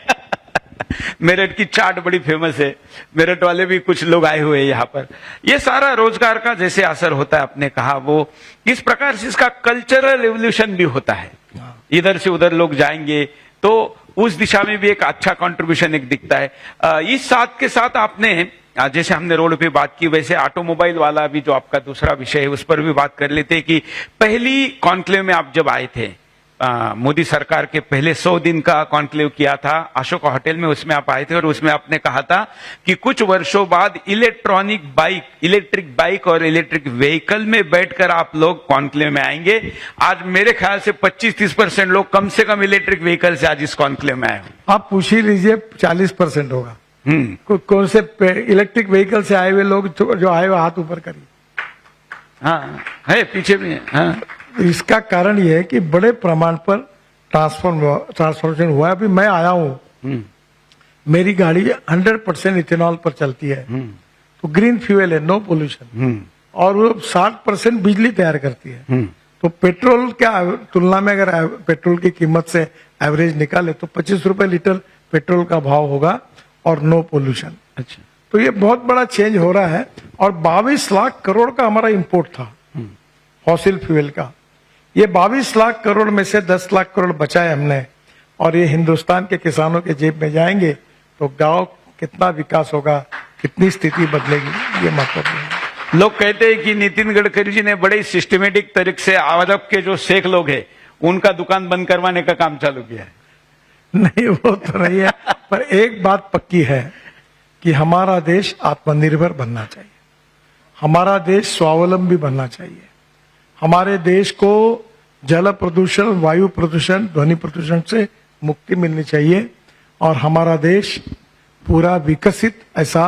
मेरठ की चाट बड़ी फेमस है, मेरठ वाले भी कुछ लोग आए हुए हैं यहाँ पर। ये सारा रोजगार का जैसे असर होता है, आपने कहा, वो इस प्रकार से इसका कल्चरल एवोल्यूशन भी होता है। इधर से उधर लोग जाएंगे तो उस दिशा में भी एक अच्छा कंट्रीब्यूशन एक दिखता है। इस साथ के साथ आपने जैसे हमने रोड पे बात की, वैसे ऑटोमोबाइल वाला भी जो आपका दूसरा विषय है उस पर भी बात कर लेते हैं कि पहली कॉन्क्लेव में आप जब आए थे, मोदी सरकार के पहले 100 दिन का कॉन्क्लेव किया था अशोका होटल में, उसमें आप आए थे और उसमें आपने कहा था कि कुछ वर्षों बाद इलेक्ट्रिक बाइक और इलेक्ट्रिक व्हीकल में बैठकर आप लोग कॉन्क्लेव में आएंगे। आज मेरे ख्याल से 25-30% लोग कम से कम इलेक्ट्रिक व्हीकल से आज इस कॉन्क्लेव में आए हो। आप पूछ ही लीजिए, 40% होगा। कौन से इलेक्ट्रिक व्हीकल से आए हुए लोग जो आए हुए हाथ ऊपर करिए। हाँ, है पीछे भी है। हाँ। इसका कारण यह है कि बड़े प्रमाण पर ट्रांसफॉर्मेशन हुआ है। अभी मैं आया हूं, मेरी गाड़ी 100% इथेनॉल पर चलती है, तो ग्रीन फ्यूल है, नो पोल्यूशन, और वो 60% बिजली तैयार करती है। तो पेट्रोल क्या तुलना में अगर पेट्रोल की कीमत से एवरेज निकाले तो 25 रुपए लीटर पेट्रोल का भाव होगा और नो पोल्यूशन। अच्छा, तो ये बहुत बड़ा चेंज हो रहा है। और 22 लाख करोड़ का हमारा इंपोर्ट था फॉसिल फ्यूल का, ये 22 लाख करोड़ में से 10 लाख करोड़ बचाए हमने, और ये हिंदुस्तान के किसानों के जेब में जाएंगे तो गांव कितना विकास होगा, कितनी स्थिति बदलेगी, ये महत्वपूर्ण है। लोग कहते हैं कि नितिन गडकरी जी ने बड़े सिस्टमेटिक तरीके से अरब के जो शेख लोग हैं उनका दुकान बंद करवाने का काम चालू किया है। नहीं, वो तो नहीं है, पर एक बात पक्की है कि हमारा देश आत्मनिर्भर बनना चाहिए, हमारा देश स्वावलंबी बनना चाहिए। हमारे देश को जल प्रदूषण, वायु प्रदूषण, ध्वनि प्रदूषण से मुक्ति मिलनी चाहिए, और हमारा देश पूरा विकसित ऐसा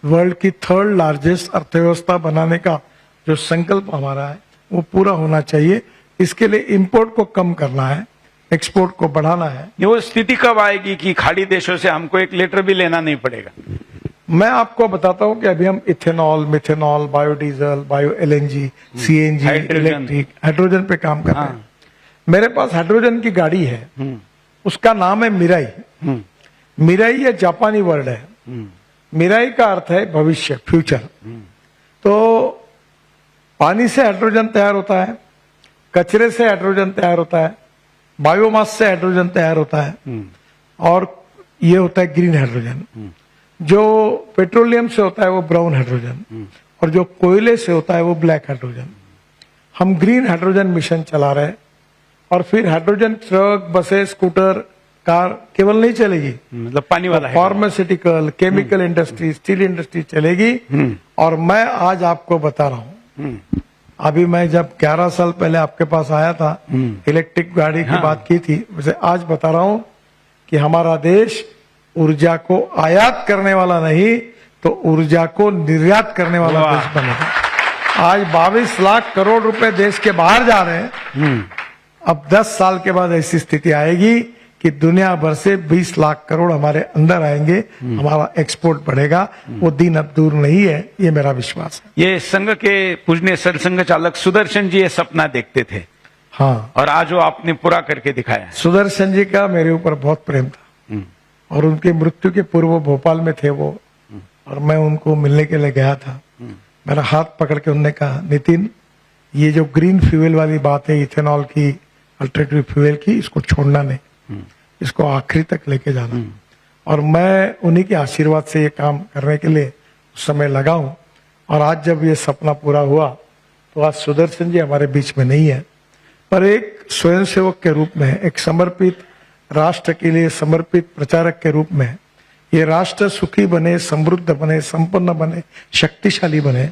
वर्ल्ड की 3rd लार्जेस्ट अर्थव्यवस्था बनाने का जो संकल्प हमारा है वो पूरा होना चाहिए। इसके लिए इंपोर्ट को कम करना है, एक्सपोर्ट को बढ़ाना है। ये वो स्थिति कब आएगी कि खाड़ी देशों से हमको एक लीटर भी लेना नहीं पड़ेगा? मैं आपको बताता हूं कि अभी हम ethanol, methanol, biodiesel, bio LNG, CNG, electric, hydrogen पे काम कर रहे हैं। मेरे पास हाइड्रोजन की गाड़ी है, उसका नाम है मिराई। मिराई ये जापानी वर्ड है। मिराई का अर्थ है भविष्य, फ्यूचर। तो पानी से हाइड्रोजन तैयार होता है, कचरे से हाइड्रोजन तैयार होता है, बायोमास से हाइड्रोजन तैयार होता है, और ये होता है ग्रीन हाइड्रोजन। जो पेट्रोलियम से होता है वो ब्राउन हाइड्रोजन, और जो कोयले से होता है वो ब्लैक हाइड्रोजन। हम ग्रीन हाइड्रोजन मिशन चला रहे हैं, और फिर hydrogen truck, buses, scooter, car केवल नहीं चलेगी, मतलब पानी वाला है, pharmaceutical, chemical industry, steel industry चलेगी। और मैं आज आपको बता रहा हूं, अभी मैं जब 11 साल पहले आपके पास आया था, इलेक्ट्रिक गाड़ी की बात की थी, वैसे आज बता रहा हूं कि हमारा देश ऊर्जा को आयात करने वाला नहीं तो ऊर्जा को निर्यात करने वाला देश बनेगा। आज 22 लाख करोड़ रुपए देश के बाहर जा रहे हैं। अब 10 साल के बाद ऐसी स्थिति आएगी कि दुनिया भर से 20 लाख करोड़ हमारे अंदर आएंगे, हमारा एक्सपोर्ट बढ़ेगा। वो दिन अब दूर नहीं है, ये मेरा विश्वास है। ये संघ के पूजनीय सरसंघ चालक सुदर्शन जी ये सपना देखते थे, हाँ, और आज वो आपने पूरा करके दिखाया। सुदर्शन जी का मेरे ऊपर बहुत प्रेम था, और उनकी मृत्यु के पूर्व भोपाल में थे वो, और मैं उनको मिलने के लिए गया था। मेरा हाथ पकड़ के उन्होंने कहा, नितिन, ये जो ग्रीन फ्यूल वाली बात है, इथेनॉल की, अल्टरनेटिव फ्यूल की, इसको छोड़ना नहीं, इसको आखिरी तक लेके जाना। और मैं उन्हीं के आशीर्वाद से ये काम करने के लिए उस समय लगा हूं। और आज जब ये सपना पूरा हुआ तो आज सुदर्शन जी हमारे बीच में नहीं है, पर एक स्वयंसेवक के रूप में, एक समर्पित राष्ट्र के लिए समर्पित प्रचारक के रूप में ये राष्ट्र सुखी बने, समृद्ध बने, संपन्न बने, शक्तिशाली बने,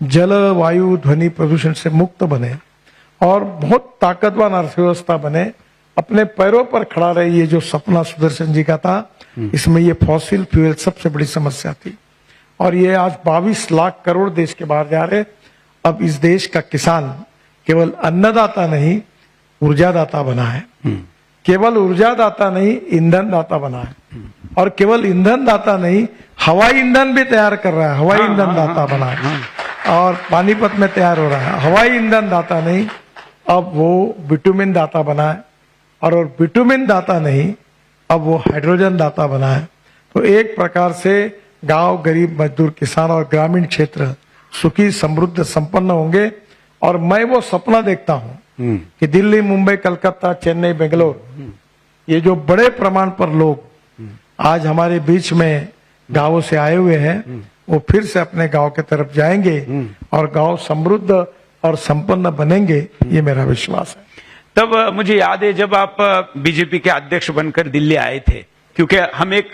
जल वायु ध्वनि प्रदूषण से मुक्त बने और बहुत ताकतवर अर्थव्यवस्था बने, अपने पैरों पर खड़ा रहे। ये जो सपना सुदर्शन जी का था, इसमें ये फॉसिल फ्यूल सबसे बड़ी समस्या थी और ये आज 22 लाख करोड़ देश के बाहर जा रहे। अब इस देश का किसान केवल अन्नदाता नहीं, ऊर्जादाता बना है। केवल ऊर्जादाता नहीं, ईंधन दाता बना है और केवल ईंधन दाता नहीं, हवाई ईंधन भी तैयार कर रहा है। हवाई ईंधन दाता बना है और पानीपत में तैयार हो रहा है। हवाई ईंधन दाता नहीं, अब वो बिटुमिन दाता बना है और बिटुमिन दाता नहीं, अब वो हाइड्रोजन दाता बना है। तो एक प्रकार से गांव, गरीब, मजदूर, किसान और ग्रामीण क्षेत्र सुखी, समृद्ध, संपन्न होंगे। और मैं वो सपना देखता हूं कि दिल्ली, मुंबई, कलकत्ता, चेन्नई, बेंगलोर, ये जो बड़े प्रमाण पर लोग आज हमारे बीच में गांवों से आए हुए हैं, वो फिर से अपने गांव की तरफ जाएंगे और गांव समृद्ध और संपन्न बनेंगे, ये मेरा विश्वास है। तब मुझे याद है जब आप बीजेपी के अध्यक्ष बनकर दिल्ली आए थे, क्योंकि हम एक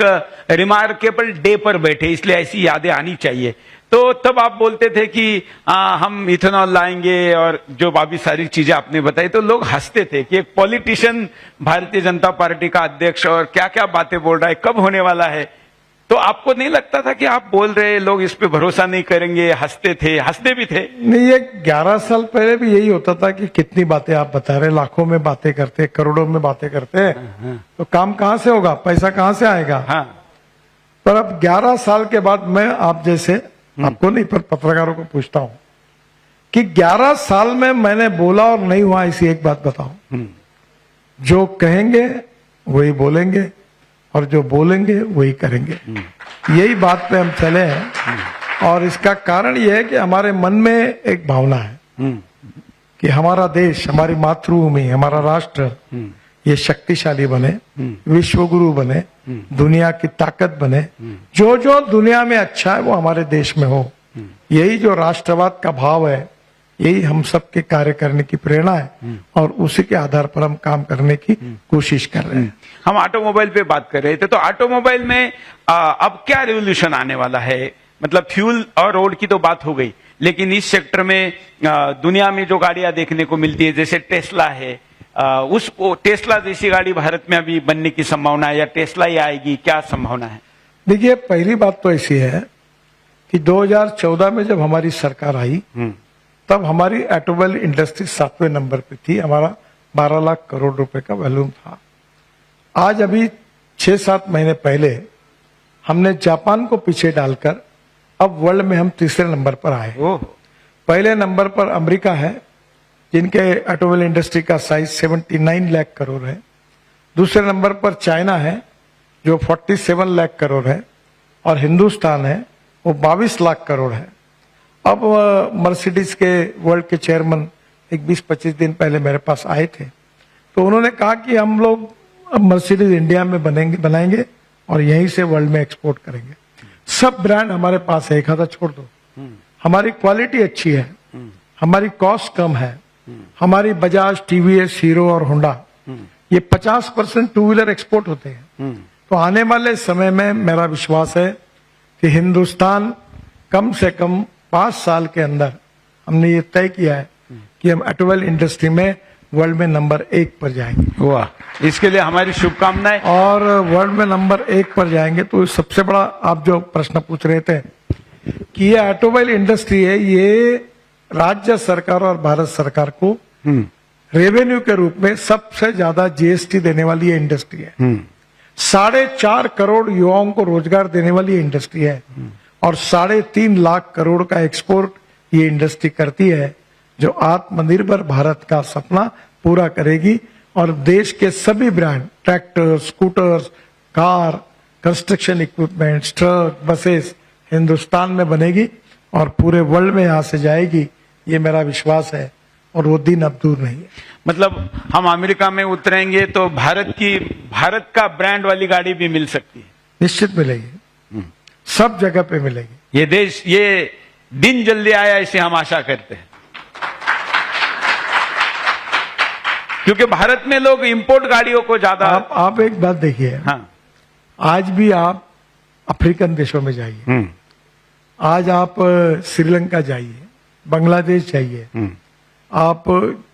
रिमार्केबल डे पर बैठे, इसलिए ऐसी यादें आनी चाहिए। तो तब आप बोलते थे कि हम इथेनॉल लाएंगे और जो बाकी सारी चीजें आपने बताई, तो लोग हंसते थे कि एक पॉलिटिशियन भारतीय जनता पार्टी का अध्यक्ष और क्या क्या बातें बोल रहा है, कब होने वाला है। तो आपको नहीं लगता था कि आप बोल रहे लोग इस पे भरोसा नहीं करेंगे? हंसते थे, हंसते भी थे। नहीं, ये 11 साल पहले भी यही होता था कि कितनी बातें आप बता रहे, लाखों में बातें करते, करोड़ों में बातें करते, तो काम कहां से होगा, पैसा कहां से आएगा। हाँ। पर अब 11 साल के बाद मैं आप जैसे, आपको नहीं पर पत्रकारों को पूछता हूं कि 11 साल में मैंने बोला और नहीं हुआ, इसी एक बात बताओ। जो कहेंगे वही बोलेंगे और जो बोलेंगे वही करेंगे, यही बात पे हम चले हैं। और इसका कारण यह है कि हमारे मन में एक भावना है कि हमारा देश, हमारी मातृभूमि, हमारा राष्ट्र ये शक्तिशाली बने, विश्वगुरु बने, दुनिया की ताकत बने। जो जो दुनिया में अच्छा है वो हमारे देश में हो, यही जो राष्ट्रवाद का भाव है, यही हम सबके कार्य करने की प्रेरणा है और उसी के आधार पर हम काम करने की कोशिश कर रहे हैं। हम ऑटोमोबाइल पे बात कर रहे थे, तो ऑटोमोबाइल में अब क्या रेवोल्यूशन आने वाला है? मतलब फ्यूल और रोड की तो बात हो गई, लेकिन इस सेक्टर में दुनिया में जो गाड़ियां देखने को मिलती है, जैसे टेस्ला है, उस टेस्ला जैसी गाड़ी भारत में अभी बनने की संभावना है या टेस्ला ही आएगी, क्या संभावना है? देखिए, पहली बात तो ऐसी है कि 2014 में जब हमारी सरकार आई, तब हमारी ऑटोमोबाइल इंडस्ट्री 7वें नंबर पे थी। हमारा 12 लाख करोड़ रुपए का वॉल्यूम था। आज अभी 6-7 महीने पहले हमने जापान को पीछे डालकर अब वर्ल्ड में हम तीसरे नंबर पर आए। पहले नंबर पर अमेरिका है, जिनके ऑटोमोबाइल इंडस्ट्री का साइज 79 लाख करोड़ है। दूसरे नंबर पर चाइना है जो 47 लाख करोड़ है और हिंदुस्तान है वो 22 लाख करोड़ है। अब मर्सिडीज के वर्ल्ड के चेयरमैन एक 20-25 दिन पहले मेरे पास आए थे, तो उन्होंने कहा कि हम लोग अब मर्सिडीज इंडिया में बनाएंगे और यहीं से वर्ल्ड में एक्सपोर्ट करेंगे। सब ब्रांड हमारे पास है, एक आधा छोड़ दो। हमारी क्वालिटी अच्छी है, हमारी कॉस्ट कम है, हमारी बजाज, टीवीएस, हीरो और होंडा ये 50% टू व्हीलर एक्सपोर्ट होते हैं। तो आने वाले समय में मेरा विश्वास है कि हिंदुस्तान कम से कम 5 साल के अंदर, हमने ये तय किया है कि हम ऑटोमोबाइल इंडस्ट्री में वर्ल्ड में नंबर 1 पर जाएंगे। वाह, इसके लिए हमारी शुभकामनाएं। और वर्ल्ड में नंबर 1 पर जाएंगे तो सबसे बड़ा आप जो प्रश्न पूछ रहे थे कि ये ऑटोमोबाइल इंडस्ट्री है, ये राज्य सरकार और भारत सरकार को रेवेन्यू के रूप में सबसे ज्यादा जीएसटी देने वाली ये इंडस्ट्री है। 4.5 करोड़ युवाओं को रोजगार देने वाली ये इंडस्ट्री है और 3.5 लाख करोड़ का एक्सपोर्ट ये इंडस्ट्री करती है, जो आत्मनिर्भर भारत का सपना पूरा करेगी। और देश के सभी brand, tractor, scooters, car, construction equipments, truck, buses Hindustan में बनेगी और पूरे वर्ल्ड में यहां से जाएगी, ये मेरा विश्वास है और वो दिन अब दूर नहीं है। मतलब हम अमेरिका में उतरेंगे तो भारत का ब्रांड वाली गाड़ी भी मिल सकती है? निश्चित मिलेगी, सब जगह पे मिलेगी। ये दिन जल्दी आया, इसे हम आशा करते हैं। क्योंकि भारत में लोग इंपोर्ट गाड़ियों को ज्यादा। आप एक बात देखिए, हाँ। आज भी आप अफ्रीकन देशों में जाइए, आज आप श्रीलंका जाइए, बांग्लादेश जाइए, आप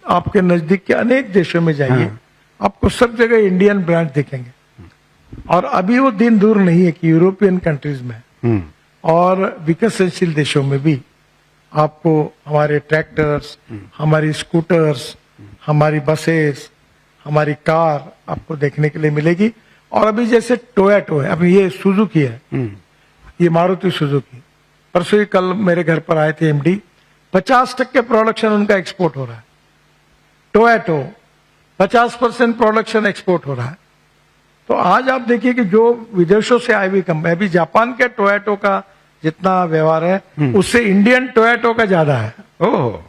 आपके नजदीक के अनेक देशों में जाइए, आपको सब जगह इंडियन ब्रांड दिखेंगे। और अभी वो दिन दूर नहीं है कि यूरोपियन कंट्रीज में और विकसनशील देशों में भी आपको हमारे ट्रैक्टर्स, हमारी स्कूटर्स, हमारी बसेस, हमारी कार आपको देखने के लिए मिलेगी। और अभी जैसे टोयोटो है, अभी ये सुजुकी है, ये मारुति सुजुकी, परसों ही कल मेरे घर पर आए थे एमडी, 50% प्रोडक्शन उनका एक्सपोर्ट हो रहा है। टोयोटो 50% प्रोडक्शन एक्सपोर्ट हो रहा है। तो आज आप देखिए कि जो विदेशों से आई हुई कंपनी, अभी जापान के टोयोटो का जितना व्यवहार है उससे इंडियन टोयोटो का ज्यादा है। ओह,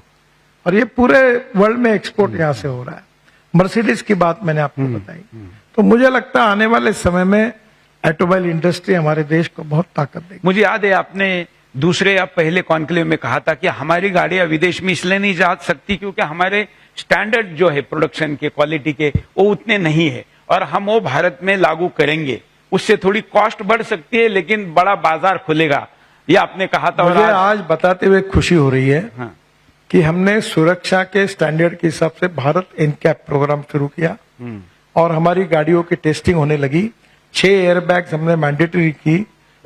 और ये पूरे वर्ल्ड में एक्सपोर्ट यहां से हो रहा है। मर्सिडीज की बात मैंने आपको बताई। तो मुझे लगता है आने वाले समय में ऑटोमोबाइल इंडस्ट्री हमारे देश को बहुत ताकत देगी। मुझे याद है आपने दूसरे या पहले कॉन्क्लेव में कहा था कि हमारी गाड़ियां विदेश में इसलिए नहीं जा सकती क्योंकि हमारे स्टैंडर्ड जो है प्रोडक्शन के, क्वालिटी के, वो उतने नहीं है और हम वो भारत में लागू करेंगे। उससे थोड़ी कॉस्ट बढ़ सकती है लेकिन बड़ा बाजार खुलेगा, ये आपने कहा था। मुझे आज बताते हुए खुशी हो रही है हाँ। कि हमने सुरक्षा के स्टैंडर्ड के हिसाब से भारत एनकैप प्रोग्राम शुरू किया और हमारी गाड़ियों की टेस्टिंग होने लगी। 6 एयरबैग्स हमने मैंडेटरी की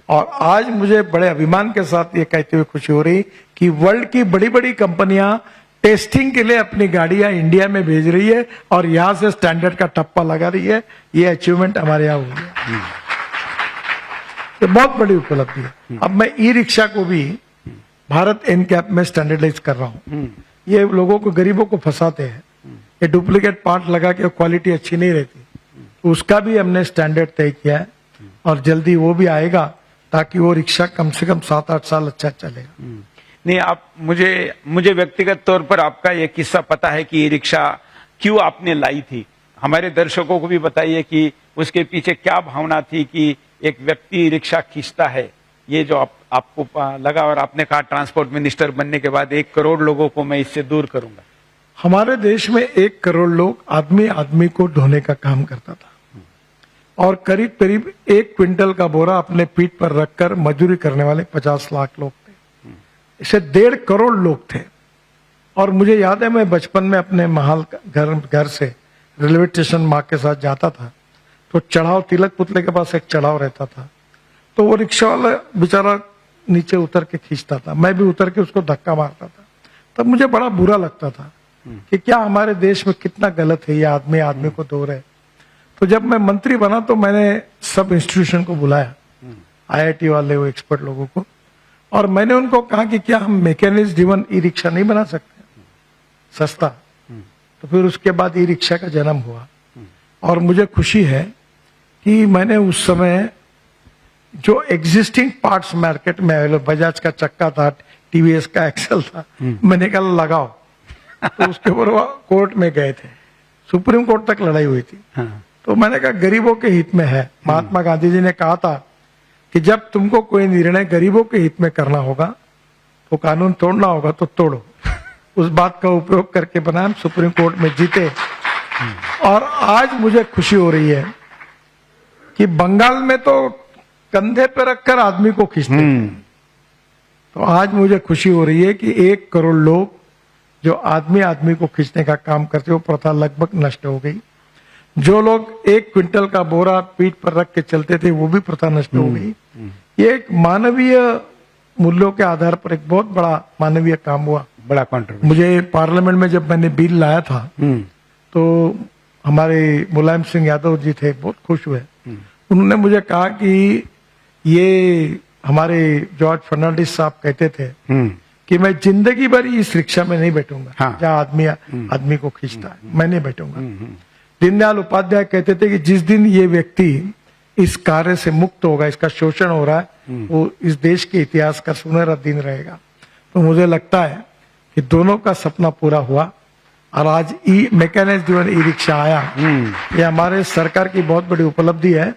और आज मुझे बड़े अभिमान के साथ ये कहते हुए खुशी हो रही कि वर्ल्ड की बड़ी बड़ी कंपनियां टेस्टिंग के लिए अपनी गाड़ियां इंडिया में भेज रही है और यहां से स्टैंडर्ड का टप्पा लगा रही है। ये अचीवमेंट हमारे यहाँ हुई है, ये बहुत बड़ी उपलब्धि है। अब मैं ई रिक्शा को भी भारत एनकैप में स्टैंडर्डाइज कर रहा हूँ। ये लोगों को, गरीबों को फंसाते हैं, ये डुप्लीकेट पार्ट लगा के क्वालिटी अच्छी नहीं रहती, तो उसका भी हमने स्टैंडर्ड तय किया है और जल्दी वो भी आएगा ताकि वो रिक्शा कम से कम 7-8 साल अच्छा चलेगा। नहीं, आप मुझे व्यक्तिगत तौर पर आपका ये किस्सा पता है कि ये रिक्शा क्यों आपने लाई थी। हमारे दर्शकों को भी बताइए कि उसके पीछे क्या भावना थी कि एक व्यक्ति रिक्शा खींचता है। ये जो आपको लगा और आपने कहा ट्रांसपोर्ट मिनिस्टर बनने के बाद 1 करोड़ लोगों को मैं इससे दूर करूंगा। हमारे देश में 1 करोड़ लोग आदमी आदमी को ढोने का काम करता था और करीब करीब 1 क्विंटल का बोरा अपने पीठ पर रखकर मजदूरी करने वाले 50 लाख लोग थे। इसे 1.5 करोड़ लोग थे। और मुझे याद है मैं बचपन में अपने महाल घर से रेलवे स्टेशन माँ के साथ जाता था तो चढ़ाव, तिलक पुतले के पास एक चढ़ाव रहता था, तो वो रिक्शा वाला बेचारा नीचे उतर के खींचता था, मैं भी उतर के उसको धक्का मारता था। तब मुझे बड़ा बुरा लगता था कि क्या हमारे देश में कितना गलत है, ये आदमी आदमी को दो रहे। तो जब मैं मंत्री बना तो मैंने सब इंस्टीट्यूशन को बुलाया, IIT वाले, वो एक्सपर्ट लोगों को, और मैंने उनको कहा कि क्या हम मैकेनिज्म ड्रिवन ई रिक्शा नहीं बना सकते सस्ता। तो फिर उसके बाद ई रिक्शा का जन्म हुआ और मुझे खुशी है कि मैंने उस समय जो एग्जिस्टिंग पार्ट्स मार्केट में अवेलेबल, बजाज का चक्का था, TVS का एक्सेल था, मैंने कहा लगाओ। तो उसके ऊपर कोर्ट में गए थे, सुप्रीम कोर्ट तक लड़ाई हुई थी। तो मैंने कहा गरीबों के हित में है। महात्मा गांधी जी ने कहा था कि जब तुमको कोई निर्णय गरीबों के हित में करना होगा तो कानून तोड़ना होगा तो तोड़ो। उस बात का उपयोग करके बनाए, सुप्रीम कोर्ट में जीते। और आज मुझे खुशी हो रही है कि बंगाल में तो कंधे पे रखकर आदमी को खींचते हैं। तो आज मुझे खुशी हो रही है कि 1 करोड़ लोग जो आदमी आदमी को खींचने का काम करते, वो प्रथा लगभग नष्ट हो गई। जो लोग 1 क्विंटल का बोरा पीठ पर रख के चलते थे, वो भी प्रथा नष्ट हो गई। ये एक मानवीय मूल्यों के आधार पर एक बहुत बड़ा मानवीय काम हुआ, बड़ा कॉन्ट्रीब्यूशन। मुझे पार्लियामेंट में जब मैंने बिल लाया था तो हमारे मुलायम सिंह यादव जी थे, बहुत खुश हुए। उन्होंने मुझे कहा कि ये हमारे जॉर्ज फर्नांडिस साहब कहते थे कि मैं जिंदगी भर इस रिक्शा में नहीं बैठूंगा। हाँ। जहाँ आदमी आदमी को खींचता है, मैं नहीं बैठूंगा। दीनदयाल उपाध्याय कहते थे कि जिस दिन ये व्यक्ति इस कार्य से मुक्त होगा, इसका शोषण हो रहा है, वो इस देश के इतिहास का सुनहरा दिन रहेगा। तो मुझे लगता है कि दोनों का सपना पूरा हुआ और आज मैकेनिज्म ड्रिवन ई रिक्शा आया। ये हमारे सरकार की बहुत बड़ी उपलब्धि है।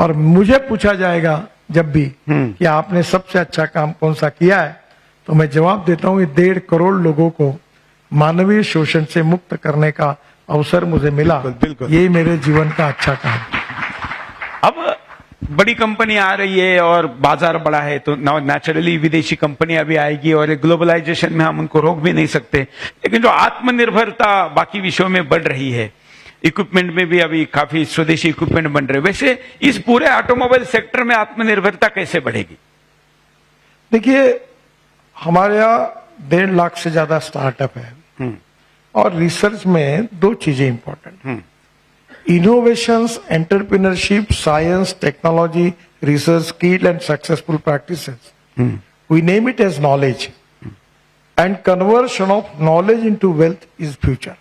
और मुझे पूछा जाएगा जब भी कि आपने सबसे अच्छा काम कौन सा किया है, तो मैं जवाब देता हूँ, 1.5 करोड़ लोगों को मानवीय शोषण से मुक्त करने का अवसर मुझे मिला, बिल्कुल। यही मेरे जीवन का अच्छा काम। अब बड़ी कंपनी आ रही है और बाजार बड़ा है, तो नेचुरली विदेशी कंपनियां भी आएगी और ग्लोबलाइजेशन में हम उनको रोक भी नहीं सकते। लेकिन जो आत्मनिर्भरता बाकी विषयों में बढ़ रही है, इक्विपमेंट में भी अभी काफी स्वदेशी इक्विपमेंट बन रहे हैं, वैसे इस पूरे ऑटोमोबाइल सेक्टर में आत्मनिर्भरता कैसे बढ़ेगी? देखिए, हमारे यहाँ 1.5 लाख से ज्यादा स्टार्टअप है और रिसर्च में 2 चीजें important, innovations, entrepreneurship, science, technology, research, skill and successful practices. We name it as knowledge and conversion of knowledge into wealth is future.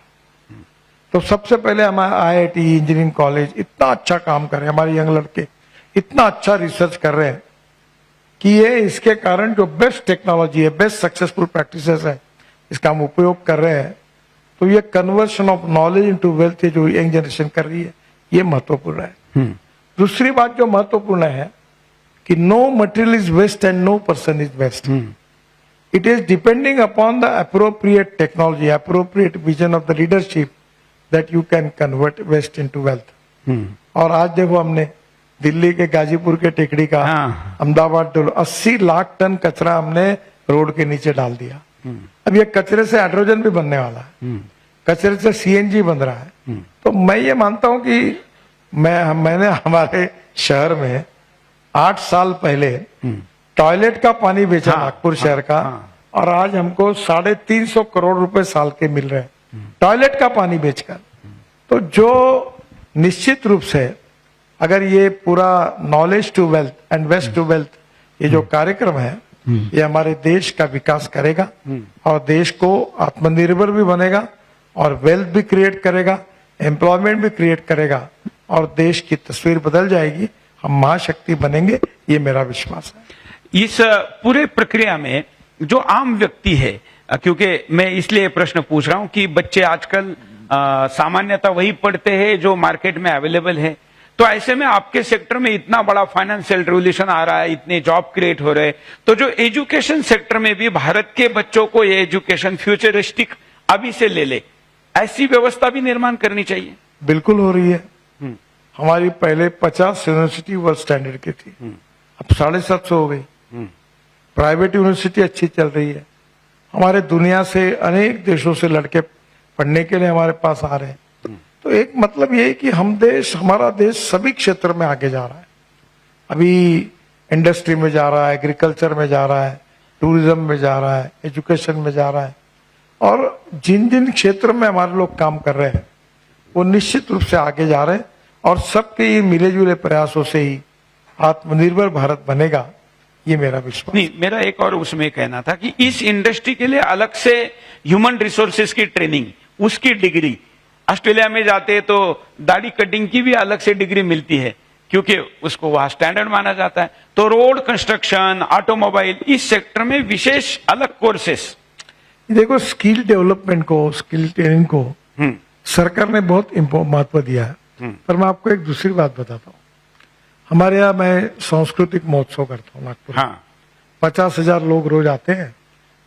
तो सबसे पहले हमारे IIT इंजीनियरिंग कॉलेज इतना अच्छा काम कर रहे हैं, हमारे यंग लड़के इतना अच्छा रिसर्च कर रहे हैं कि ये इसके कारण जो बेस्ट टेक्नोलॉजी है, बेस्ट सक्सेसफुल प्रैक्टिसेस है, इसका हम उपयोग कर रहे हैं। तो ये conversion of knowledge into wealth ये जो यंग जनरेशन कर रही है, ये महत्वपूर्ण है। दूसरी बात जो महत्वपूर्ण है कि no material is waste and no person is waste. It is depending upon the appropriate technology, appropriate vision of the leadership that you can convert waste into wealth. और आज देखो, हमने दिल्ली के गाजीपुर के टेकड़ी का, अहमदाबाद 80 लाख टन कचरा हमने रोड के नीचे डाल दिया। अब ये कचरे से हाइड्रोजन भी बनने वाला है, कचरे से CNG बन रहा है। तो मैं ये मानता हूं कि मैंने हमारे शहर में 8 साल पहले टॉयलेट का पानी बेचा नागपुर शहर का, और आज हमको 350 करोड़ रुपए साल के मिल रहे हैं टॉयलेट का पानी बेचकर। तो जो निश्चित रूप से अगर ये पूरा knowledge to wealth and waste to wealth ये जो कार्यक्रम है, ये हमारे देश का विकास करेगा और देश को आत्मनिर्भर भी बनेगा और वेल्थ भी क्रिएट करेगा, एम्प्लॉयमेंट भी क्रिएट करेगा और देश की तस्वीर बदल जाएगी, हम महाशक्ति बनेंगे, ये मेरा विश्वास है। इस पूरे प्रक्रिया में जो आम व्यक्ति है, क्योंकि मैं इसलिए प्रश्न पूछ रहा हूं कि बच्चे आजकल सामान्यतः वही पढ़ते हैं जो मार्केट में अवेलेबल है, तो ऐसे में आपके सेक्टर में इतना बड़ा फाइनेंशियल रेवोल्यूशन आ रहा है, इतने जॉब क्रिएट हो रहे हैं, तो जो एजुकेशन सेक्टर में भी भारत के बच्चों को ये एजुकेशन फ्यूचरिस्टिक अभी से ले ले, ऐसी व्यवस्था भी निर्माण करनी चाहिए। बिल्कुल हो रही है। हमारी पहले 50 यूनिवर्सिटी वर्ल्ड स्टैंडर्ड की थी, अब 750 हो गई। प्राइवेट यूनिवर्सिटी अच्छी चल रही है। हमारे दुनिया से अनेक देशों से लड़के पढ़ने के लिए हमारे पास आ रहे हैं। तो एक मतलब ये है कि हमारा देश सभी क्षेत्र में आगे जा रहा है। अभी इंडस्ट्री में जा रहा है, एग्रीकल्चर में जा रहा है, टूरिज्म में जा रहा है, एजुकेशन में जा रहा है, और जिन जिन क्षेत्र में हमारे लोग काम कर रहे हैं वो निश्चित रूप से आगे जा रहे हैं, और सबके मिले जुले प्रयासों से ही आत्मनिर्भर भारत बनेगा, ये मेरा विश्वास। नहीं, मेरा एक और उसमें कहना था कि इस इंडस्ट्री के लिए अलग से ह्यूमन रिसोर्सेज की ट्रेनिंग, उसकी डिग्री, ऑस्ट्रेलिया में जाते तो दाढ़ी कटिंग की भी अलग से डिग्री मिलती है क्योंकि उसको वहां स्टैंडर्ड माना जाता है। तो रोड कंस्ट्रक्शन, ऑटोमोबाइल, इस सेक्टर में विशेष अलग कोर्सेस। देखो, स्किल डेवलपमेंट को, स्किल ट्रेनिंग को सरकार ने बहुत महत्व दिया है। पर मैं आपको एक दूसरी बात बताता हूँ। हमारे यहाँ मैं सांस्कृतिक महोत्सव करता हूँ नागपुर। 50,000 लोग रोज आते हैं,